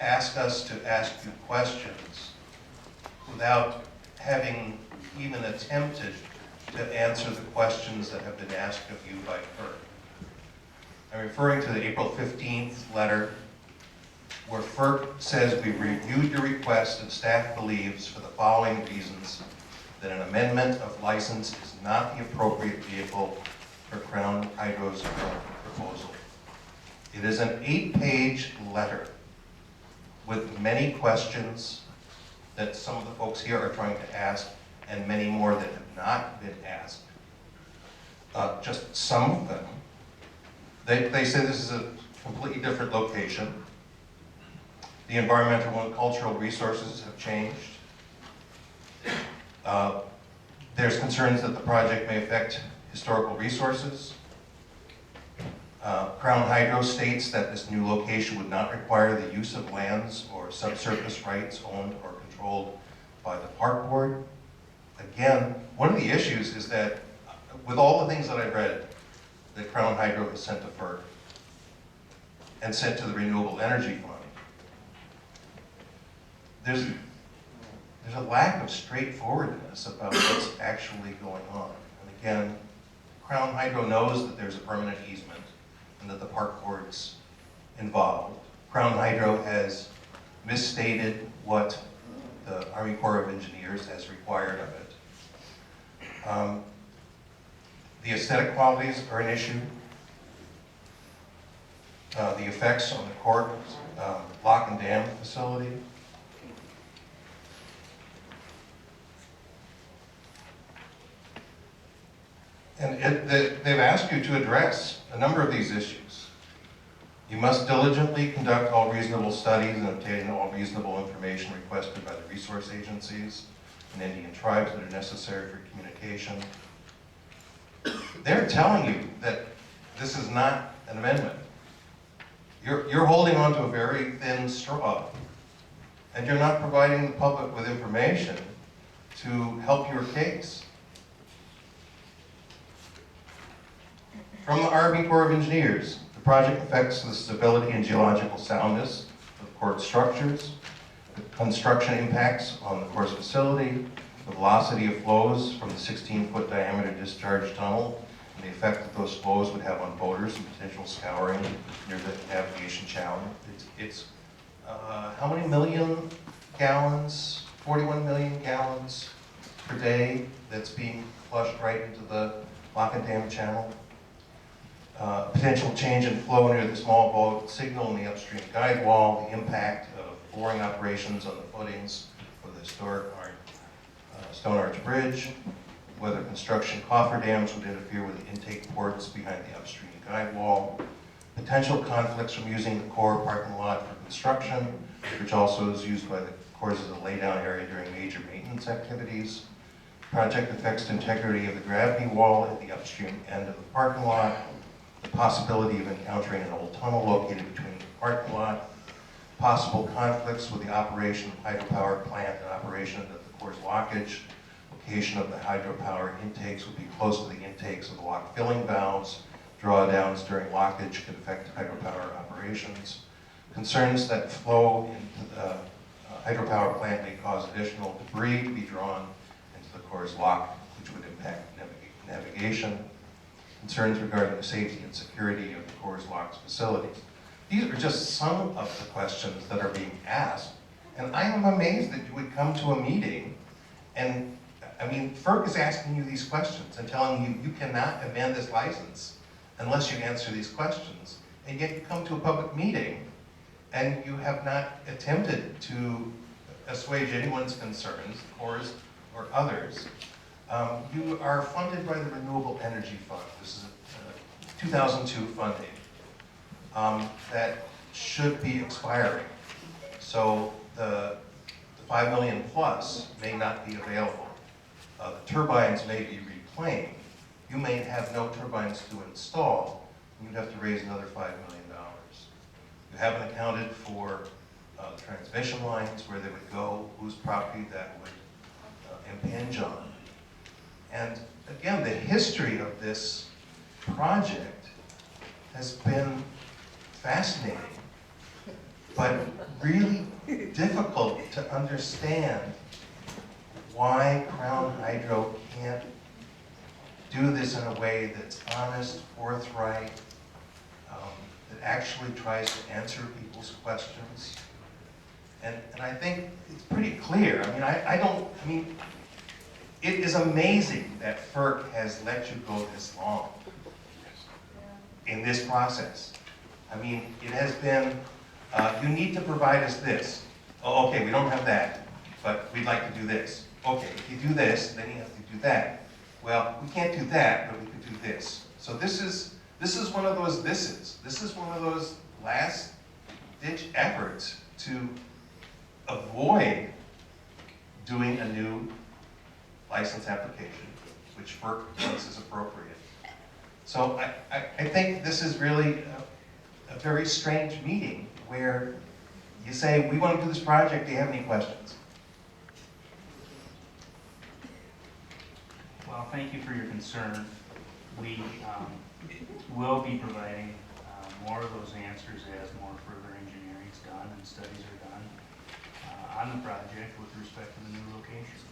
J: ask us to ask you questions without having even attempted to answer the questions that have been asked of you by FERC. I'm referring to the April 15th letter where FERC says we've reviewed your request and staff believes for the following reasons that an amendment of license is not the appropriate vehicle for Crown Hydro's proposal. It is an 8-page letter with many questions that some of the folks here are trying to ask and many more that have not been asked. Just some of them. They say this is a completely different location. The environmental and cultural resources have changed. There's concerns that the project may affect historical resources. Crown Hydro states that this new location would not require the use of lands or subsurface rights owned or controlled by the park board. Again, one of the issues is that with all the things that I've read that Crown Hydro has sent to FERC and sent to the Renewable Energy Fund, there's a lack of straightforwardness about what's actually going on. And again, Crown Hydro knows that there's a permanent easement and that the park board's involved. Crown Hydro has misstated what the Army Corps of Engineers has required of it. The aesthetic qualities are an issue. The effects on the Cork lock and dam facility. And they've asked you to address a number of these issues. You must diligently conduct all reasonable studies and obtain all reasonable information requested by the resource agencies and Indian tribes that are necessary for communication. They're telling you that this is not an amendment. You're holding on to a very thin straw, and you're not providing the public with information to help your case. From the Army Corps of Engineers, the project affects the stability and geological soundness of the Corps structures, the construction impacts on the Corps facility, the velocity of flows from the 16-foot diameter discharge tunnel, and the effect that those flows would have on boaters and potential scouring near the navigation channel. It's how many million gallons? 41 million gallons per day that's being flushed right into the lock and dam channel. Potential change in flow near the small boat signal in the upstream guide wall, the impact of boring operations on the footings of the historic Stone Arch Bridge, whether construction cofferdams would interfere with the intake ports behind the upstream guide wall, potential conflicts from using the Corps parking lot for construction, which also is used by the Corps as a laydown area during major maintenance activities, project affects the integrity of the gravity wall at the upstream end of the parking lot, the possibility of encountering an old tunnel located between the parking lot, possible conflicts with the operation of hydropower plant and operation of the Corps lockage, location of the hydropower intakes would be close to the intakes of the lock filling valves, drawdowns during lockage could affect hydropower operations, concerns that flow into the hydropower plant may cause additional debris to be drawn into the Corps lock, which would impact navigation, concerns regarding the safety and security of the Corps Lock's facilities. These are just some of the questions that are being asked, and I am amazed that you would come to a meeting and, I mean, FERC is asking you these questions and telling you you cannot amend this license unless you answer these questions, and yet you come to a public meeting and you have not attempted to assuage anyone's concerns, Corps or others. You are funded by the Renewable Energy Fund. This is a 2002 funding that should be expiring. So the 5 million plus may not be available. The turbines may be reclaimed. You may have no turbines to install, and you'd have to raise another $5 million. You haven't accounted for the transmission lines, where they would go, whose property that would impinge on. And again, the history of this project has been fascinating, but really difficult to understand why Crown Hydro can't do this in a way that's honest, forthright, that actually tries to answer people's questions. And I think it's pretty clear. I mean, it is amazing that FERC has let you go this long in this process. I mean, it has been, you need to provide us this. Oh, okay, we don't have that, but we'd like to do this. Okay, if you do this, then you have to do that. Well, we can't do that, but we could do this. So this is one of those thises. This is one of those last-ditch efforts to avoid doing a new license application, which FERC thinks is appropriate. So I think this is really a very strange meeting where you say, we want to do this project, do you have any questions?
A: Well, thank you for your concern. We will be providing more of those answers as more further engineering is done and studies are done on the project with respect to the new location.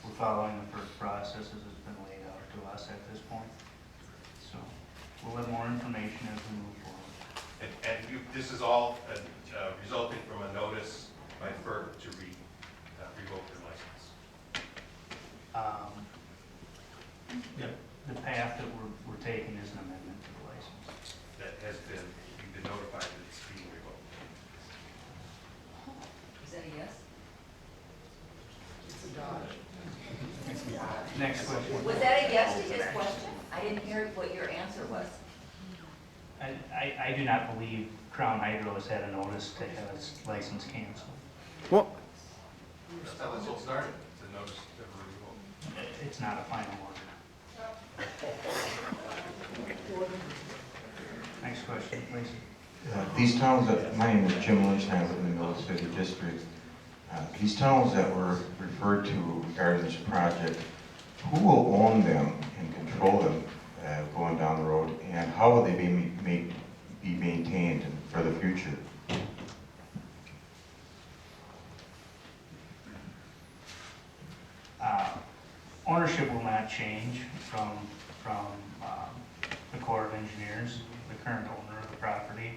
A: We're following the first process as it's been laid out to us at this point. So we'll have more information as we move forward.
J: And this is all resulting from a notice by FERC to revoke your license.
A: Yeah. the path that we're taking is an amendment to the license.
D: That has been, you've been notified that it's being revoked.
U: Is that a yes?
A: Next question.
U: Was that a yes to his question? I didn't hear what your answer was.
A: I do not believe Crown Hydro has had a notice to have its license canceled.
J: Well,
D: That's how this all started. It's a notice that we're revoked.
A: It's not a final order. Next question, please.
F: These towns that, my name is Jim Lynch, and I live in the Mill City District. These towns that were referred to regarding this project, who will own them and control them going down the road, and how will they be maintained for the future?
A: Ownership will not change from the Corps of Engineers, the current owner of the property.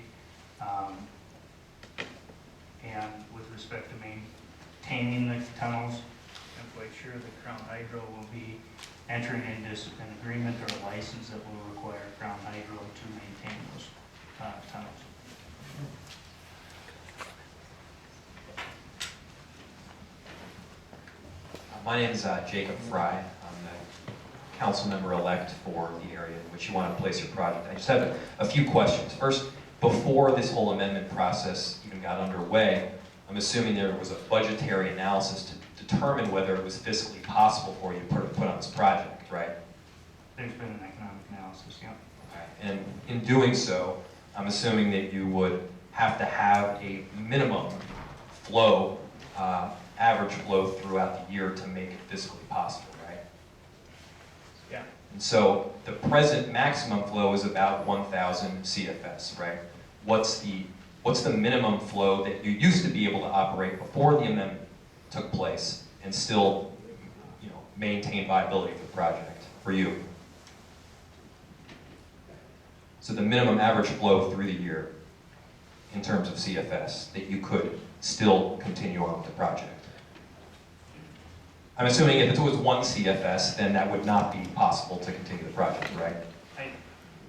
A: And with respect to maintaining the tunnels, I'm quite sure that Crown Hydro will be entering into an agreement or a license that will require Crown Hydro to maintain those tunnels.
W: My name is Jacob Fry. I'm the council member-elect for the area in which you want to place your project. I just have a few questions. First, before this whole amendment process even got underway, I'm assuming there was a budgetary analysis to determine whether it was fiscally possible for you to put on this project, right?
A: There's been an economic analysis, yeah.
W: Okay. And in doing so, I'm assuming that you would have to have a minimum flow, average flow throughout the year to make it physically possible, right?
A: Yeah.
W: And so the present maximum flow is about 1,000 CFS, right? What's the minimum flow that you used to be able to operate before the amendment took place and still, maintain viability for the project for you? So the minimum average flow through the year in terms of CFS that you could still continue on with the project. I'm assuming if it was 1 CFS, then that would not be possible to continue the project, right?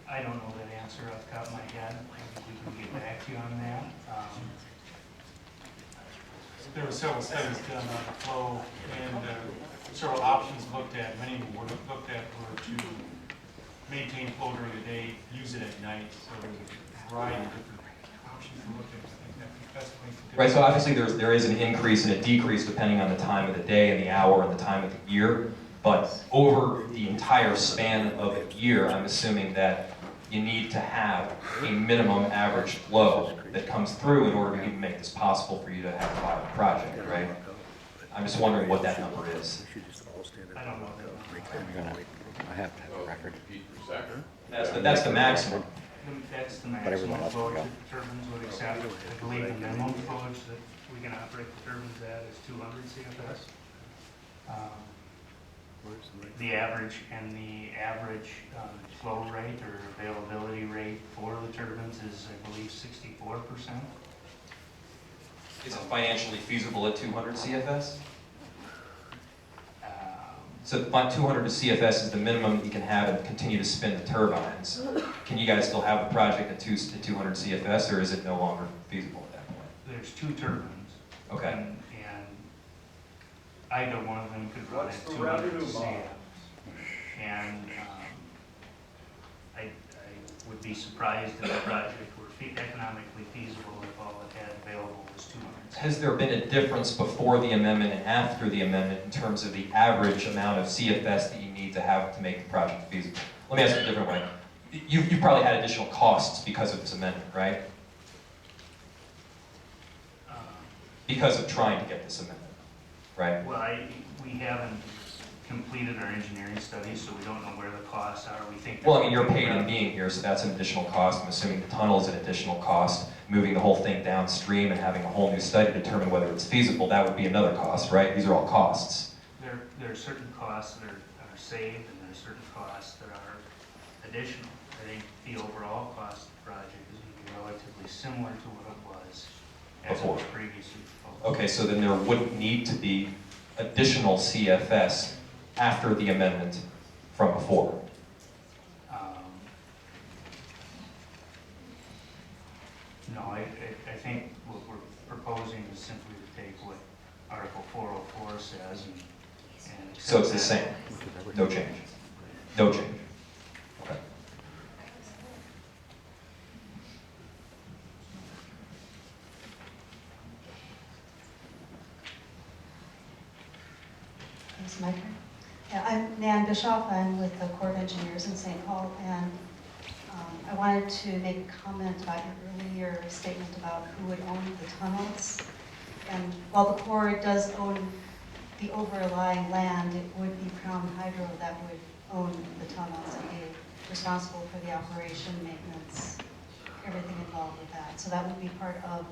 A: I don't know that answer off the top of my head. We can get back to you on that.
D: There were several studies done on the flow and several options looked at. Many were looked at were to maintain flow during the day, use it at night. So there's a variety of different options to look at. I think that's the place to do it.
W: Right, so obviously there is an increase and a decrease depending on the time of the day and the hour and the time of the year. But over the entire span of a year, I'm assuming that you need to have a minimum average flow that comes through in order to even make this possible for you to have a viable project, right? I'm just wondering what that number is.
A: I don't know that.
O: I have to have a record.
W: That's the maximum.
A: That's the maximum flow that the turbines would accept. I believe the minimum flowage that we can operate the turbines at is 200 CFS. The average flow rate or availability rate for the turbines is, I believe, 64%.
W: Is it financially feasible at 200 CFS? So 200 CFS is the minimum that you can have and continue to spin the turbines. Can you guys still have a project at 200 CFS, or is it no longer feasible at that point?
A: There's 2 turbines.
W: Okay.
A: And either one of them could run at 200 CFS. And I would be surprised if the project were economically feasible if all it had available was 200.
W: Has there been a difference before the amendment and after the amendment in terms of the average amount of CFS that you need to have to make the project feasible? Let me ask it a different way. You probably had additional costs because of this amendment, right? Because of trying to get this amendment, right?
A: Well, we haven't completed our engineering studies, so we don't know where the costs are. We think.
W: Well, I mean, you're paid in being here, so that's an additional cost. I'm assuming the tunnel is an additional cost. Moving the whole thing downstream and having a whole new study to determine whether it's feasible, that would be another cost, right? These are all costs.
A: There are certain costs that are saved, and there are certain costs that are additional. I think the overall cost of the project is going to be relatively similar to what it was as it was previously proposed.
W: Okay, so then there wouldn't need to be additional CFS after the amendment from before.
A: says and
W: So it's
A: accept
W: the
A: that.
W: same, no change? No change? Okay.
G: Is my turn? Yeah, I'm Nan Bischoff. I'm with the Corps of Engineers in St. Paul, and I wanted to make a comment about your earlier statement about who would own the tunnels. And while the Corps does own the overlying land, it would be Crown Hydro that would own the tunnels and be responsible for the operation, maintenance, everything involved with that. So that would be part of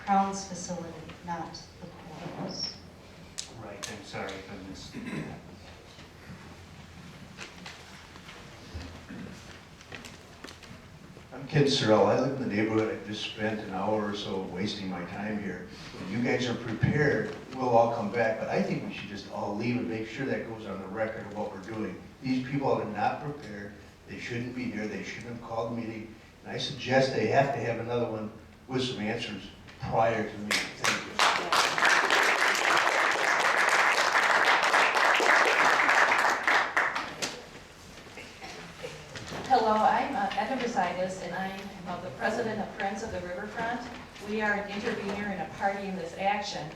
G: Crown's facility, not the Corps'.
A: Right, I'm sorry for this.
H: I'm Ken Sorrell. I live in the neighborhood. I just spent an hour or so wasting my time here. If you guys are prepared, we'll all come back, but I think we should just all leave and make sure that goes on the record of what we're doing. These people are not prepared. They shouldn't be here. They shouldn't have called the meeting. And I suggest they have to have another one with some answers prior to the meeting. Thank you.
K: Hello, I'm Edna Brzaitis, and I'm the president of Friends of the Riverfront. We are an intervener and a party in this action.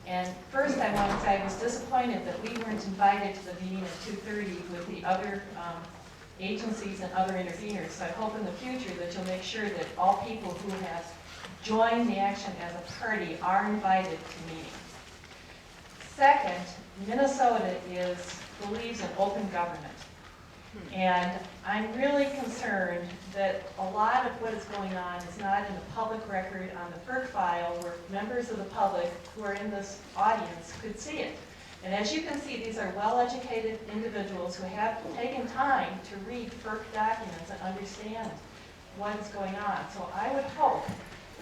K: And first I want to say I was disappointed that we weren't invited to the meeting at 2:30 with the other agencies and other interveners. So I hope in the future that you'll make sure that all people who have joined the action as a party are invited to meetings. Second, Minnesota believes in open government. And I'm really concerned that a lot of what is going on is not in the public record on the FERC file where members of the public who are in this audience could see it. And as you can see, these are well-educated individuals who have taken time to read FERC documents and understand what is going on. So I would hope,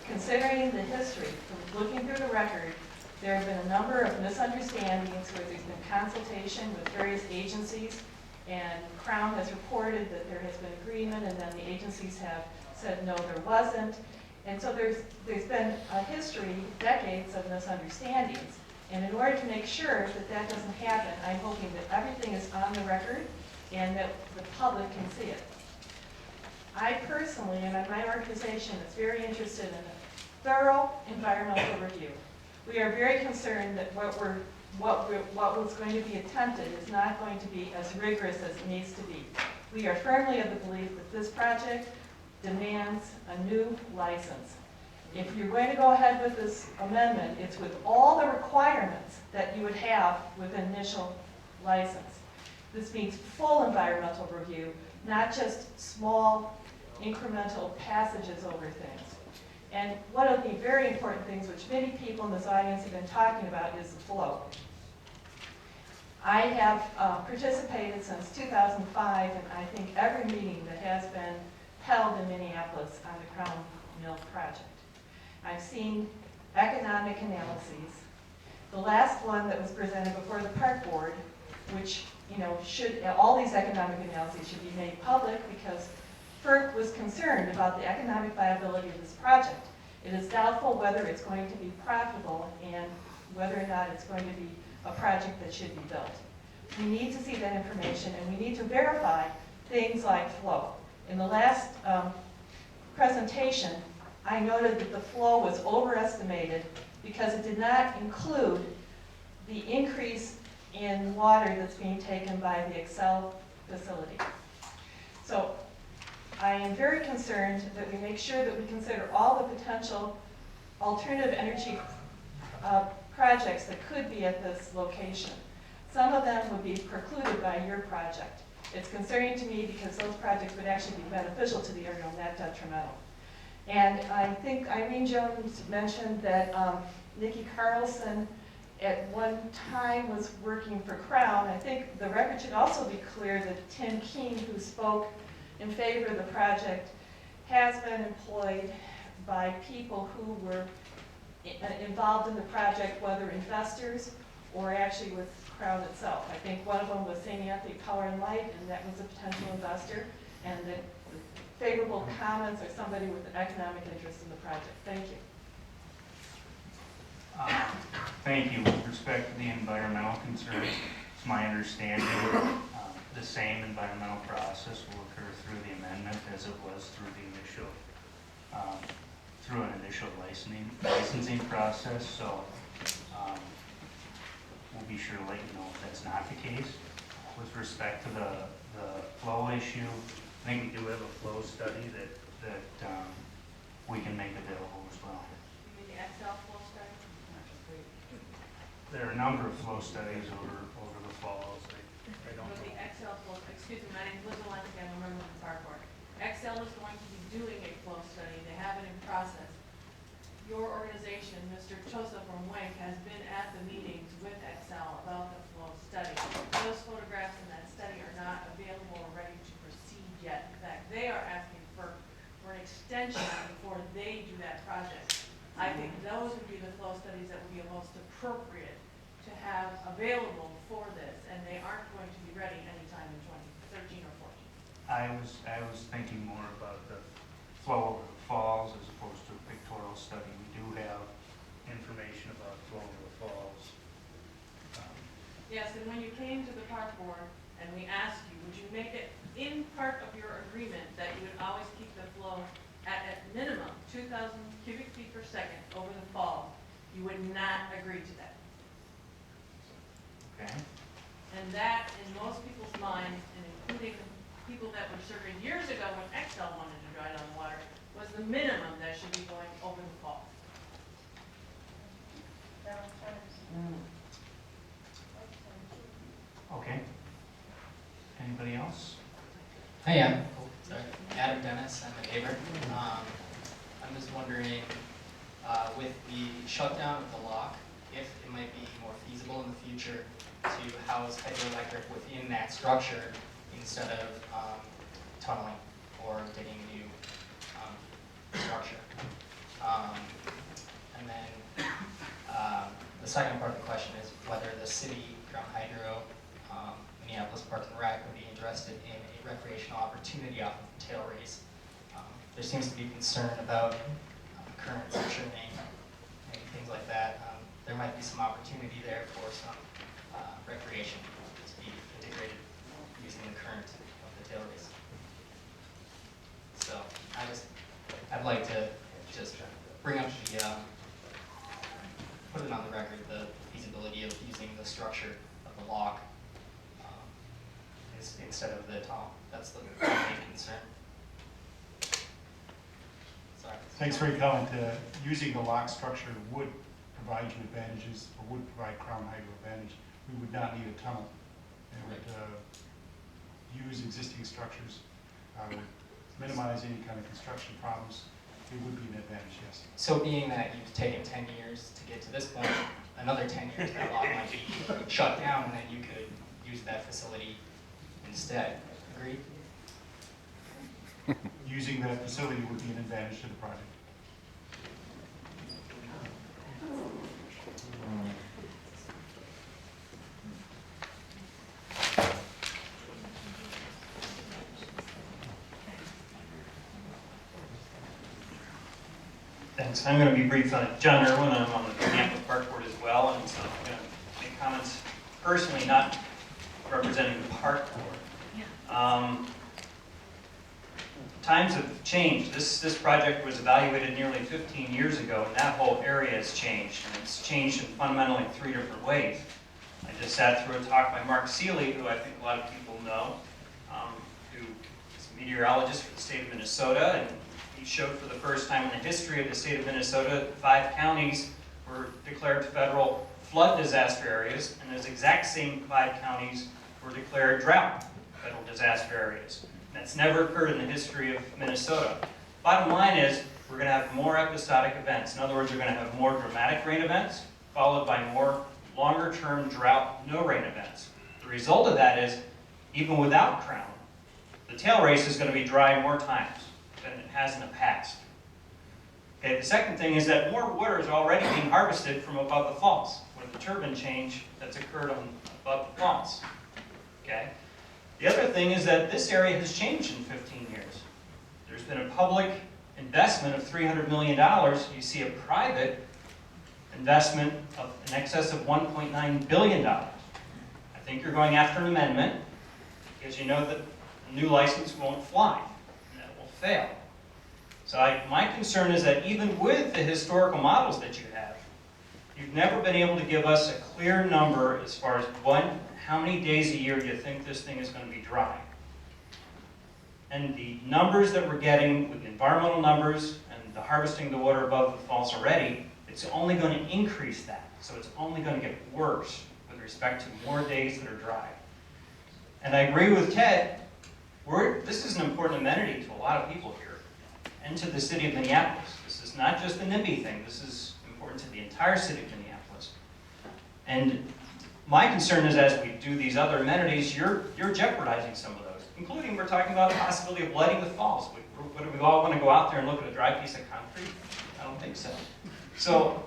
K: considering the history, from looking through the record, there have been a number of misunderstandings where there's been consultation with various agencies, and Crown has reported that there has been agreement, and then the agencies have said, no, there wasn't. And so there's been a history, decades of misunderstandings. And in order to make sure that that doesn't happen, I'm hoping that everything is on the record and that the public can see it. I personally, and my organization, is very interested in a thorough environmental review. We are very concerned that what was going to be attempted is not going to be as rigorous as it needs to be. We are firmly of the belief that this project demands a new license. If you're going to go ahead with this amendment, it's with all the requirements that you would have with an initial license. This means full environmental review, not just small incremental passages over things. And one of the very important things, which many people in this audience have been talking about, is the flow. I have participated since 2005 in, I think, every meeting that has been held in Minneapolis on the Crown Mill project. I've seen economic analyses. The last one that was presented before the Park Board, which, all these economic analyses should be made public because FERC was concerned about the economic viability of this project. It is doubtful whether it's going to be profitable and whether or not it's going to be a project that should be built. We need to see that information, and we need to verify things like flow. In the last presentation, I noted that the flow was overestimated because it did not include the increase in water that's being taken by the Excel facility. So I am very concerned that we make sure that we consider all the potential alternative energy projects that could be at this location. Some of them would be precluded by your project. It's concerning to me because those projects would actually be beneficial to the area, not detrimental. And I think Irene Jones mentioned that Nikki Carlson at one time was working for Crown. I think the record should also be clear that Tim Keene, who spoke in favor of the project, has been employed by people who were involved in the project, whether investors or actually with Crown itself. I think one of them was St. Anthony Power and Light, and that was a potential investor, and the favorable comments are somebody with an economic interest in the project. Thank you.
A: Thank you. With respect to the environmental concerns, it's my understanding the same environmental process will occur through the amendment as it was through the initial, through an initial licensing process. So we'll be sure to let you know if that's not the case. With respect to the flow issue, I think we do have a flow study that we can make available as well.
K: You mean the Excel flow study?
A: There are a number of flow studies over the falls. I don't
K: With the
A: know.
K: Excel flow, excuse me, my name is Liz Valenti, I'm a member of the Park Board. Excel is going to be doing a flow study, they have it in process. Your organization, Mr. Joseph from Wake, has been at the meetings with Excel about the flow study. Those photographs in that study are not available or ready to proceed yet. In fact, they are asking for an extension before they do that project. I think those would be the flow studies that would be most appropriate to have available for this, and they aren't going to be ready anytime in 2013 or 14.
A: I was thinking more about the flow over the falls as opposed to a pictorial study. We do have information about flow over the falls.
K: Yes, and when you came to the Park Board and we asked you, would you make it in part of your agreement that you would always keep the flow at minimum 2,000 cubic feet per second over the fall, you would not agree to that.
A: Okay.
K: And that, in most people's minds, and including people that were surveyed years ago when Excel wanted to dry down the water, was the minimum that should be going over the fall.
A: Okay. Anybody else?
I: Hey, sorry, Adam Dennis, I'm a neighbor. I'm just wondering, with the shutdown of the lock, if it might be more feasible in the future to house hydroelectric within that structure instead of tunneling or digging a new structure. And then the second part of the question is whether the city, Ground Hydro, Minneapolis Parks and Rec would be interested in a recreational opportunity off of Tailrace. There seems to be concern about currents and churning and things like that. There might be some opportunity there for some recreation to be integrated using the current of the Tailrace. So I'd like to just bring up the, put it on the record, the feasibility of using the structure of the lock instead of the tunnel. That's the main concern. Sorry.
D: Thanks for your comment. Using the lock structure would provide you advantages, or would provide Crown Hydro advantage. We would not need a tunnel. It would use existing structures, minimize any kind of construction problems. It would be an advantage, yes.
I: So being that you've taken 10 years to get to this point, another 10 years that lock might be shut down, and then you could use that facility instead. Agreed?
D: Using that facility would be an advantage to the project.
L: Thanks. I'm going to be brief on it. John Irwin, I'm on the Minneapolis Park Board as well, and so I'm going to make comments personally, not representing the Park Board. Times have changed. This project was evaluated nearly 15 years ago, and that whole area has changed, and it's changed in fundamentally 3 different ways. I just sat through a talk by Mark Seeley, who I think a lot of people know, who is a meteorologist for the state of Minnesota, and he showed for the first time in the history of the state of Minnesota, 5 counties were declared federal flood disaster areas, and those exact same 5 counties were declared drought federal disaster areas. That's never occurred in the history of Minnesota. Bottom line is, we're going to have more episodic events. In other words, we're going to have more dramatic rain events, followed by more longer-term drought, no-rain events. The result of that is, even without Crown, the Tailrace is going to be dry more times than it has in the past. Okay, the second thing is that more water is already being harvested from above the falls with the turbine change that's occurred above the falls. Okay? The other thing is that this area has changed in 15 years. There's been a public investment of $300 million. You see a private investment of in excess of $1.9 billion. I think you're going after an amendment because you know that a new license won't fly and that it will fail. So my concern is that even with the historical models that you have, you've never been able to give us a clear number as far as how many days a year you think this thing is going to be dry. And the numbers that we're getting with the environmental numbers and the harvesting the water above the falls already, it's only going to increase that. So it's only going to get worse with respect to more days that are dry. And I agree with Ted, this is an important amenity to a lot of people here and to the city of Minneapolis. This is not just a NIMBY thing, this is important to the entire city of Minneapolis. And my concern is as we do these other amenities, you're jeopardizing some of those, including we're talking about the possibility of lighting the falls. Would we all want to go out there and look at a dry piece of concrete? I don't think so. So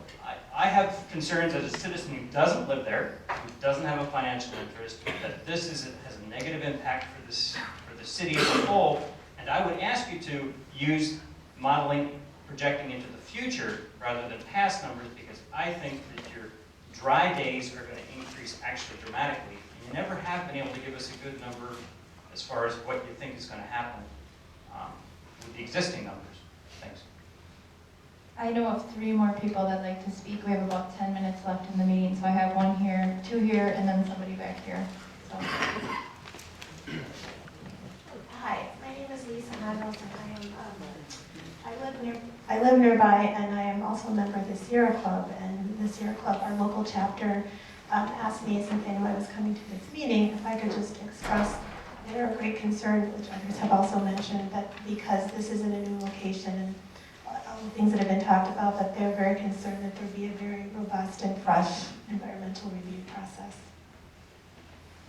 L: I have concerns as a citizen who doesn't live there, who doesn't have a financial interest, that this has a negative impact for the city as a whole. And I would ask you to use modeling projecting into the future rather than past numbers, because I think that your dry days are going to increase actually dramatically. And you never have been able to give us a good number as far as what you think is going to happen with the existing numbers. Thanks.
B: I know of 3 more people that like to speak. We have about 10 minutes left in the meeting, so I have 1 here, 2 here, and then somebody back here. So.
M: Hi, my name is Lisa Manos, and I live nearby, and I am also a member of the Sierra Club. And the Sierra Club, our local chapter, asked me, since they knew I was coming to this meeting, if I could just express their great concern, which others have also mentioned, that because this is in a new location and all the things that have been talked about, that they're very concerned that there be a very robust and fresh environmental review process.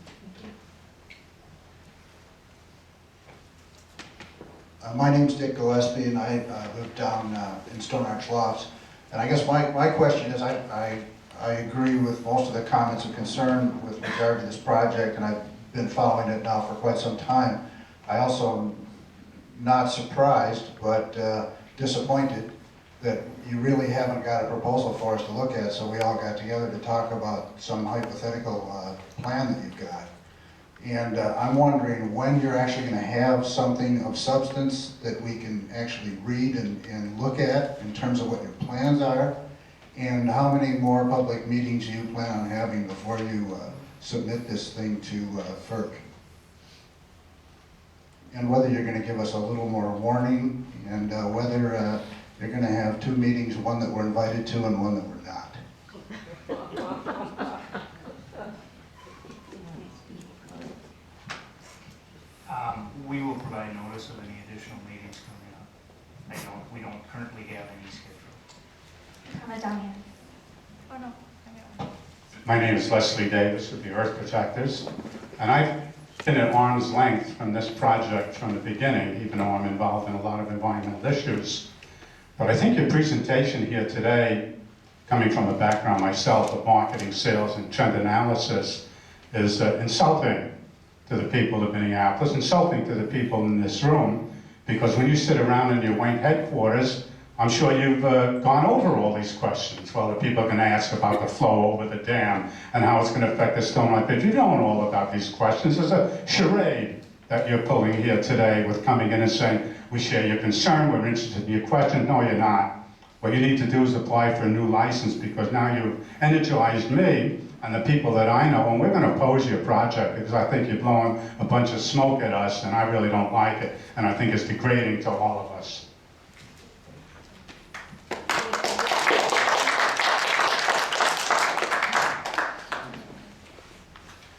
M: Thank you.
H: My name's Dick Gillespie, and I live down in Stone Arch Lofts. And I guess my question is, I agree with most of the comments of concern with regard to this project, and I've been following it now for quite some time. I also am not surprised, but disappointed that you really haven't got a proposal for us to look at, so we all got together to talk about some hypothetical plan that you've got. And I'm wondering when you're actually going to have something of substance that we can actually read and look at in terms of what your plans are, and how many more public meetings you plan on having before you submit this thing to FERC. And whether you're going to give us a little more warning, and whether you're going to have 2 meetings, one that we're invited to and one that we're not.
A: We will provide notice of any additional meetings coming up. We don't currently have any scheduled.
M: Comment down here. Oh, no.
N: My name is Leslie Davis with the Earth Protectors, and I've been at arm's length from this project from the beginning, even though I'm involved in a lot of environmental issues. But I think your presentation here today, coming from a background myself of marketing, sales, and trend analysis, is insulting to the people of Minneapolis, insulting to the people in this room, because when you sit around in your Wayne headquarters, I'm sure you've gone over all these questions. Well, the people are going to ask about the flow over the dam and how it's going to affect the stormwater pit. You don't know all about these questions. There's a charade that you're pulling here today with coming in and saying, we share your concern, we're interested in your question. No, you're not. What you need to do is apply for a new license, because now you've energized me and the people that I know, and we're going to oppose your project because I think you're blowing a bunch of smoke at us, and I really don't like it, and I think it's degrading to all of us.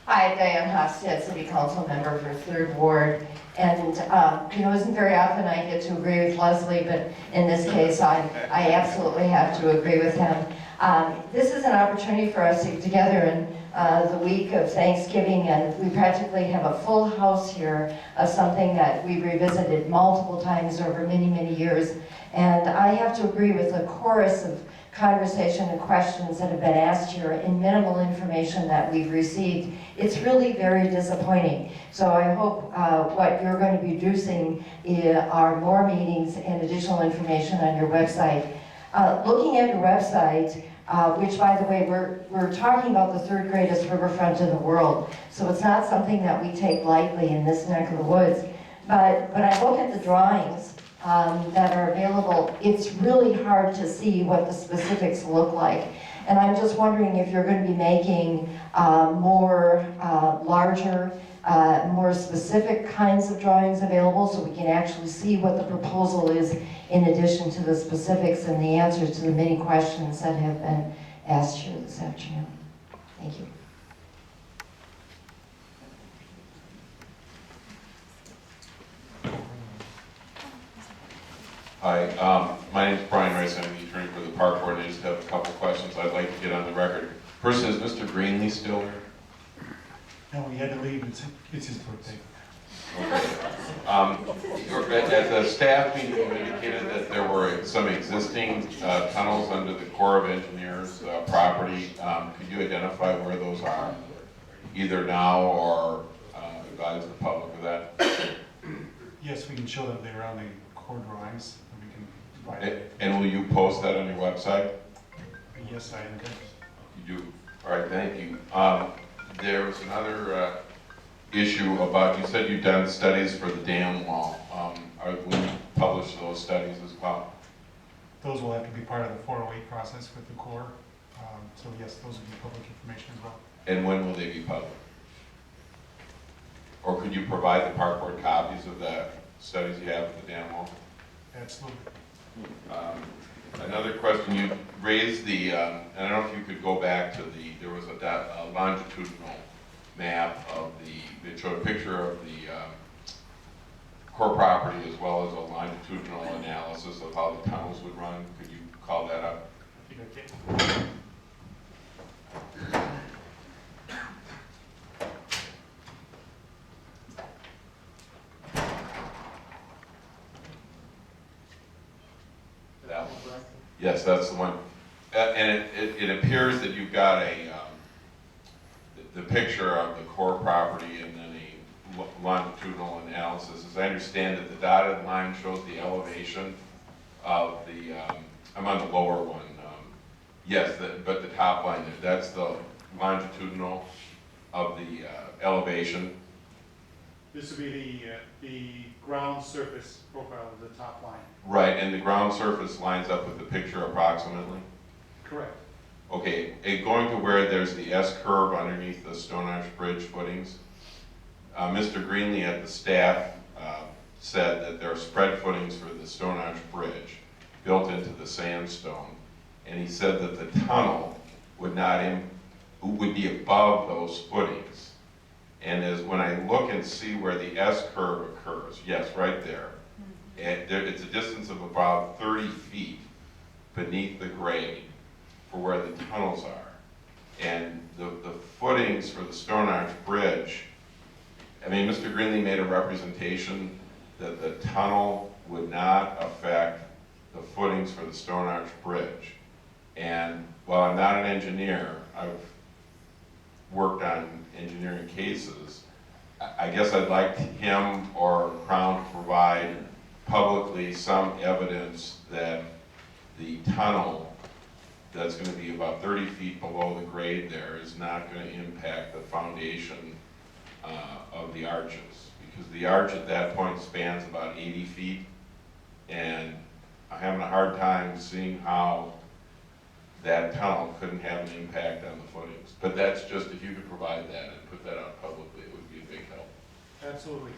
P: Hi, Diane Hofstad, City Council member for 3rd Ward. And, you know, it isn't very often I get to agree with Leslie, but in this case, I absolutely have to agree with him. This is an opportunity for us to get together in the week of Thanksgiving, and we practically have a full house here of something that we revisited multiple times over many, many years. And I have to agree with the chorus of conversation and questions that have been asked here and minimal information that we've received. It's really very disappointing. So I hope what you're going to be producing are more meetings and additional information on your website. Looking at your website, which, by the way, we're talking about the third greatest riverfront in the world. So it's not something that we take lightly in this neck of the woods. But I look at the drawings that are available, it's really hard to see what the specifics look like. And I'm just wondering if you're going to be making more larger, more specific kinds of drawings available so we can actually see what the proposal is in addition to the specifics and the answers to the many questions that have been asked here this afternoon. Thank you.
Q: Hi, my name is Brian Rice. I'm the attorney for the Park Board. I just have a couple questions I'd like to get on the record. First, is Mr. Greenlee still here?
D: No, he had to leave. It's his birthday.
Q: Okay. At the staff meeting, you indicated that there were some existing tunnels under the Corps of Engineers property. Could you identify where those are, either now or advise the public of that?
D: Yes, we can show them they're on the core drawings. And we can provide it.
Q: And will you post that on your website?
D: Yes, I intend.
Q: You do. All right, thank you. There was another issue about, you said you've done studies for the dam wall. Will you publish those studies as well?
D: Those will have to be part of the 408 process with the Corps. So yes, those will be public information as well.
Q: And when will they be public? Or could you provide the park board copies of the studies you have for the dam wall?
D: Absolutely.
Q: Another question, you raised the, and I don't know if you could go back to the, there was a longitudinal map of the, it showed a picture of the core property as well as a longitudinal analysis of how the tunnels would run. Could you call that up?
D: I think I can.
Q: That one? Yes, that's the one. And it appears that you've got a, the picture of the core property and then a longitudinal analysis. As I understand it, the dotted line shows the elevation of the, I'm on the lower one. Yes, but the top line, that's the longitudinal of the elevation.
R: This would be the ground surface profile of the top line.
Q: Right, and the ground surface lines up with the picture approximately?
R: Correct.
Q: Okay, going to where there's the S-curve underneath the Stone Arch Bridge footings, Mr. Greenlee at the staff said that there are spread footings for the Stone Arch Bridge built into the sandstone, and he said that the tunnel would be above those footings. And as when I look and see where the S-curve occurs, yes, right there, and it's a distance of about 30 feet beneath the grade for where the tunnels are. And the footings for the Stone Arch Bridge, I mean, Mr. Greenlee made a representation that the tunnel would not affect the footings for the Stone Arch Bridge. And while I'm not an engineer, I've worked on engineering cases, I guess I'd like him or Crown to provide publicly some evidence that the tunnel that's going to be about 30 feet below the grade there is not going to impact the foundation of the arches. Because the arch at that point spans about 80 feet, and I'm having a hard time seeing how that tunnel couldn't have an impact on the footings. But that's just, if you could provide that and put that out publicly, it would be a big help.
R: Absolutely.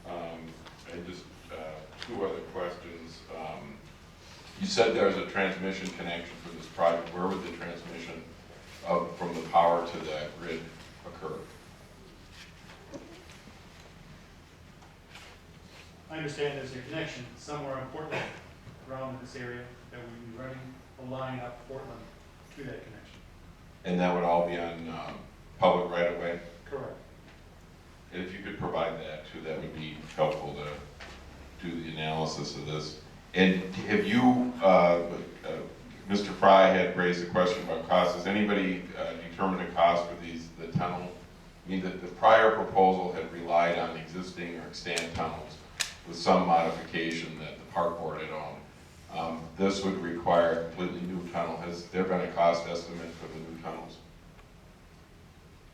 Q: And just two other questions. You said there's a transmission connection for this project. Where would the transmission from the power to the grid occur?
R: I understand there's a connection somewhere in Portland, around this area, that we'd be running a line up Portland to that connection.
Q: And that would all be on public right of way?
R: Correct.
Q: And if you could provide that too, that would be helpful to do the analysis of this. And have you, Mr. Fry had raised a question about cost. Has anybody determined a cost for the tunnel? I mean, the prior proposal had relied on existing or extant tunnels with some modification that the park board had owned. This would require a completely new tunnel. Has there been a cost estimate for the new tunnels?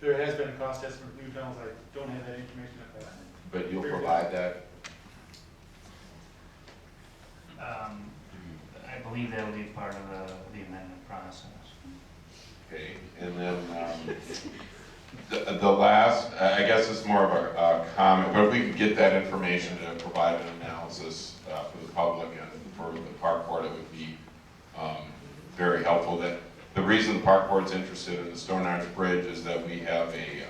R: There has been a cost estimate for new tunnels, I don't have that information at that.
Q: But you'll provide that?
A: I believe that'll be part of the amendment process.
Q: Okay, and then the last, I guess it's more of a comment, but if we could get that information to provide an analysis for the public and for the park board, it would be very helpful. That the reason the park board's interested in the Stone Arch Bridge is that we have a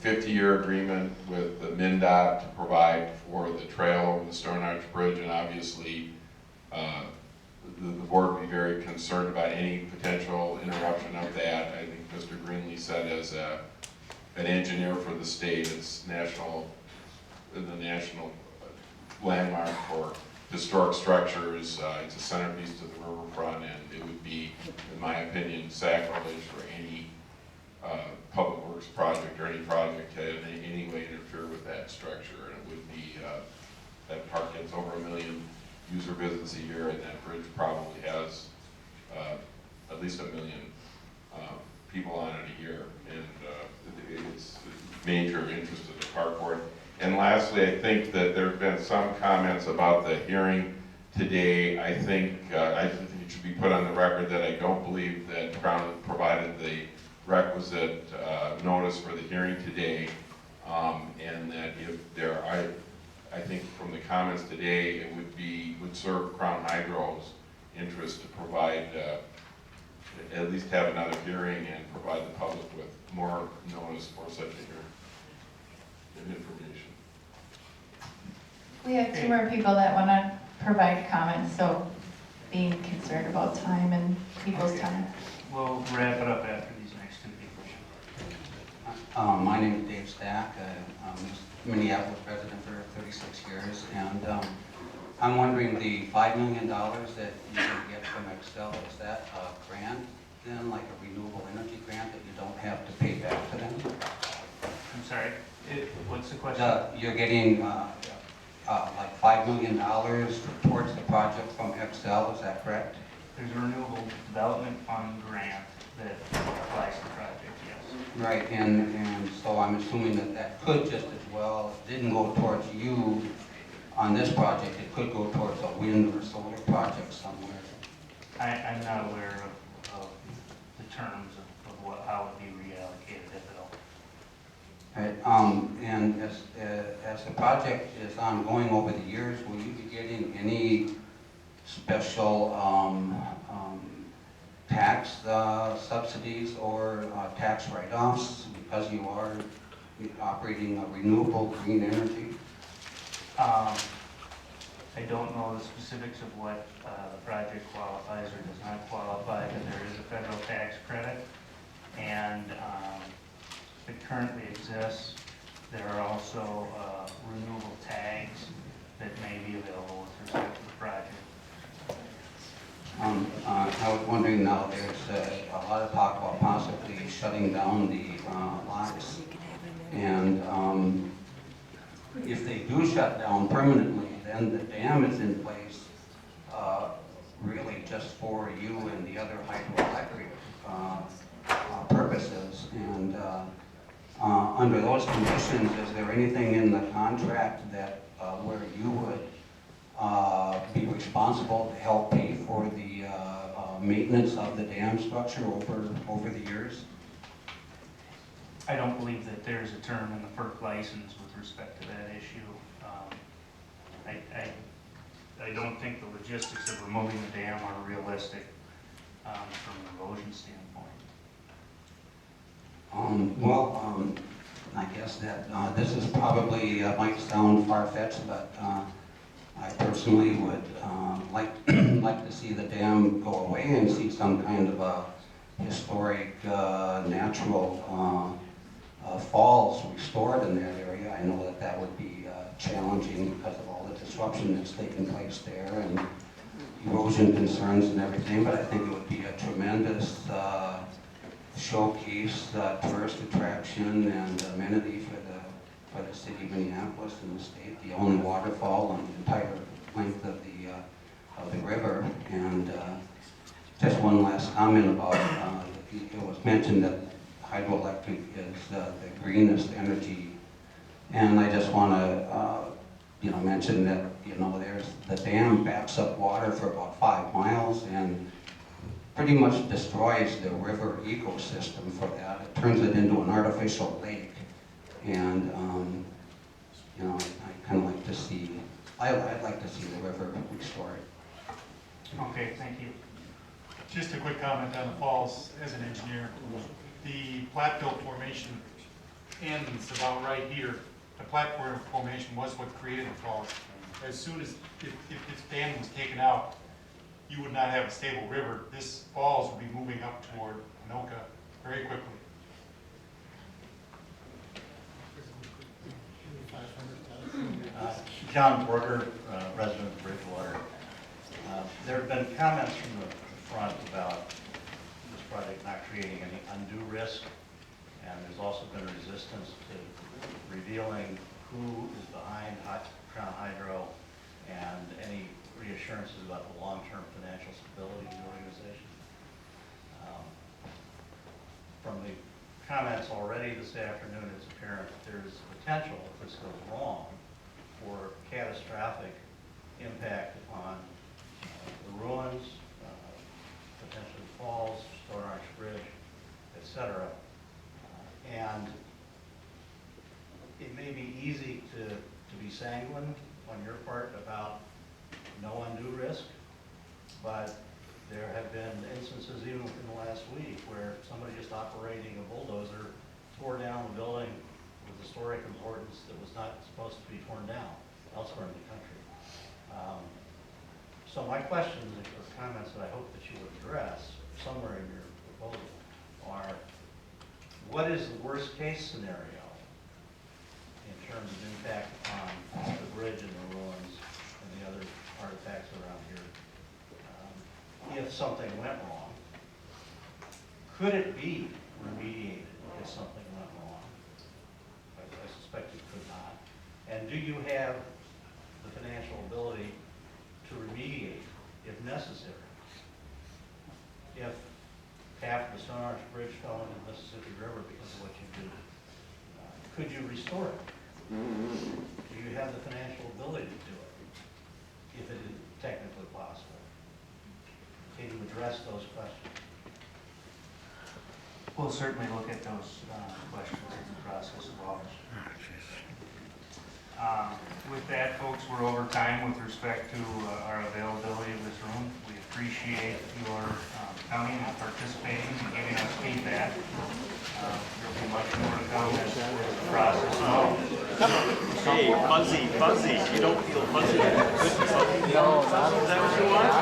Q: 50-year agreement with the MnDOT to provide for the trail over the Stone Arch Bridge, and obviously the board would be very concerned about any potential interruption of that. I think Mr. Greenlee said as an engineer for the state, it's the national landmark for historic structures. It's a centerpiece to the riverfront, and it would be, in my opinion, sacrilege for any public works project or any project to in any way interfere with that structure. And it would be, that park gets over 1 million user visits a year, and that bridge probably has at least 1 million people on it a year. And it's a major interest of the park board. And lastly, I think that there have been some comments about the hearing today. I think it should be put on the record that I don't believe that Crown provided the requisite notice for the hearing today, and that if there are, I think from the comments today, it would serve Crown Hydro's interest to provide, at least have another hearing and provide the public with more notice for such a hearing and information.
B: We have 2 more people that want to provide comments, so being concerned about time and people's time.
A: We'll wrap it up after these next 2 people.
S: My name is Dave Stack. I'm a Minneapolis resident for 36 years, and I'm wondering the $5 million that you can get from Excel, is that a grant then, like a renewable energy grant that you don't have to pay back to them?
A: I'm sorry, what's the question?
S: You're getting like $5 million towards the project from Excel, is that correct?
A: There's a renewable development fund grant that applies to the project, yes.
S: Right, and so I'm assuming that that could just as well, it didn't go towards you on this project, it could go towards a wind or solar project somewhere.
A: I'm not aware of the terms of how it would be reallocated, if at all.
S: Right, and as the project is ongoing over the years, will you be getting any special tax subsidies or tax write-offs because you are operating a renewable green energy?
A: I don't know the specifics of what the project qualifies or does not qualify, but there is a federal tax credit, and it currently exists. There are also renewable tags that may be available with respect to the project.
S: I was wondering now, there's a lot of talk about possibly shutting down the locks, and if they do shut down permanently, then the dam is in place really just for you and the other hydroelectric purposes. And under those conditions, is there anything in the contract that where you would be responsible to help pay for the maintenance of the dam structure over the years?
A: I don't believe that there's a term in the FERC license with respect to that issue. I don't think the logistics of removing the dam are realistic from an erosion standpoint.
S: I guess that this is probably might sound far-fetched, but I personally would like to see the dam go away and see some kind of a historic natural falls restored in that area. I know that that would be challenging because of all the disruption that's taking place there and erosion concerns and everything, but I think it would be a tremendous showcase, tourist attraction and amenity for the city of Minneapolis and the state, the only waterfall on the entire length of the the river. And just one last comment about, it was mentioned that hydroelectric is the greenest energy. And I just want to, mention that, there's the dam backs up water for about 5 miles and pretty much destroys the river ecosystem for that. It turns it into an artificial lake. And, I kind of like to see, I'd like to see the river restored.
A: Okay, thank you.
D: Just a quick comment on the falls as an engineer. The Platteville formation ends about right here. The Platteville formation was what created the falls. As soon as, if this dam was taken out, you would not have a stable river. This falls would be moving up toward Anoka very quickly.
E: John Porter, resident of Bridgewater. There have been comments from the front about this project not creating any undue risk, and there's also been resistance to revealing who is behind Crown Hydro and any reassurances about the long-term financial stability of the organization. From the comments already this afternoon, it's apparent that there's potential, if this goes wrong, for catastrophic impact upon the ruins, potentially falls, Stone Arch Bridge, etc. And it may be easy to be sanguine on your part about no undue risk, but there have been instances even within the last week where somebody just operating a bulldozer tore down a building with historic importance that was not supposed to be torn down elsewhere in the country. So my questions or comments that I hope that you would address somewhere in your proposal are, what is the worst case scenario in terms of impact on the bridge and the ruins and the other artifacts around here? If something went wrong, could it be remediated if something went wrong? I suspect it could not. And do you have the financial ability to remediate if necessary? If half of the Stone Arch Bridge fell into the Mississippi River because of what you did, could you restore it? Do you have the financial ability to do it if it is technically possible? Can you address those questions?
A: We'll certainly look at those questions in the process of office. With that, folks, we're over time with respect to our availability of this room. We appreciate your coming and participating and giving us feedback. There'll be much more to come as the process goes.
R: Hey, fuzzy, you don't feel fuzzy? No, is that what you want?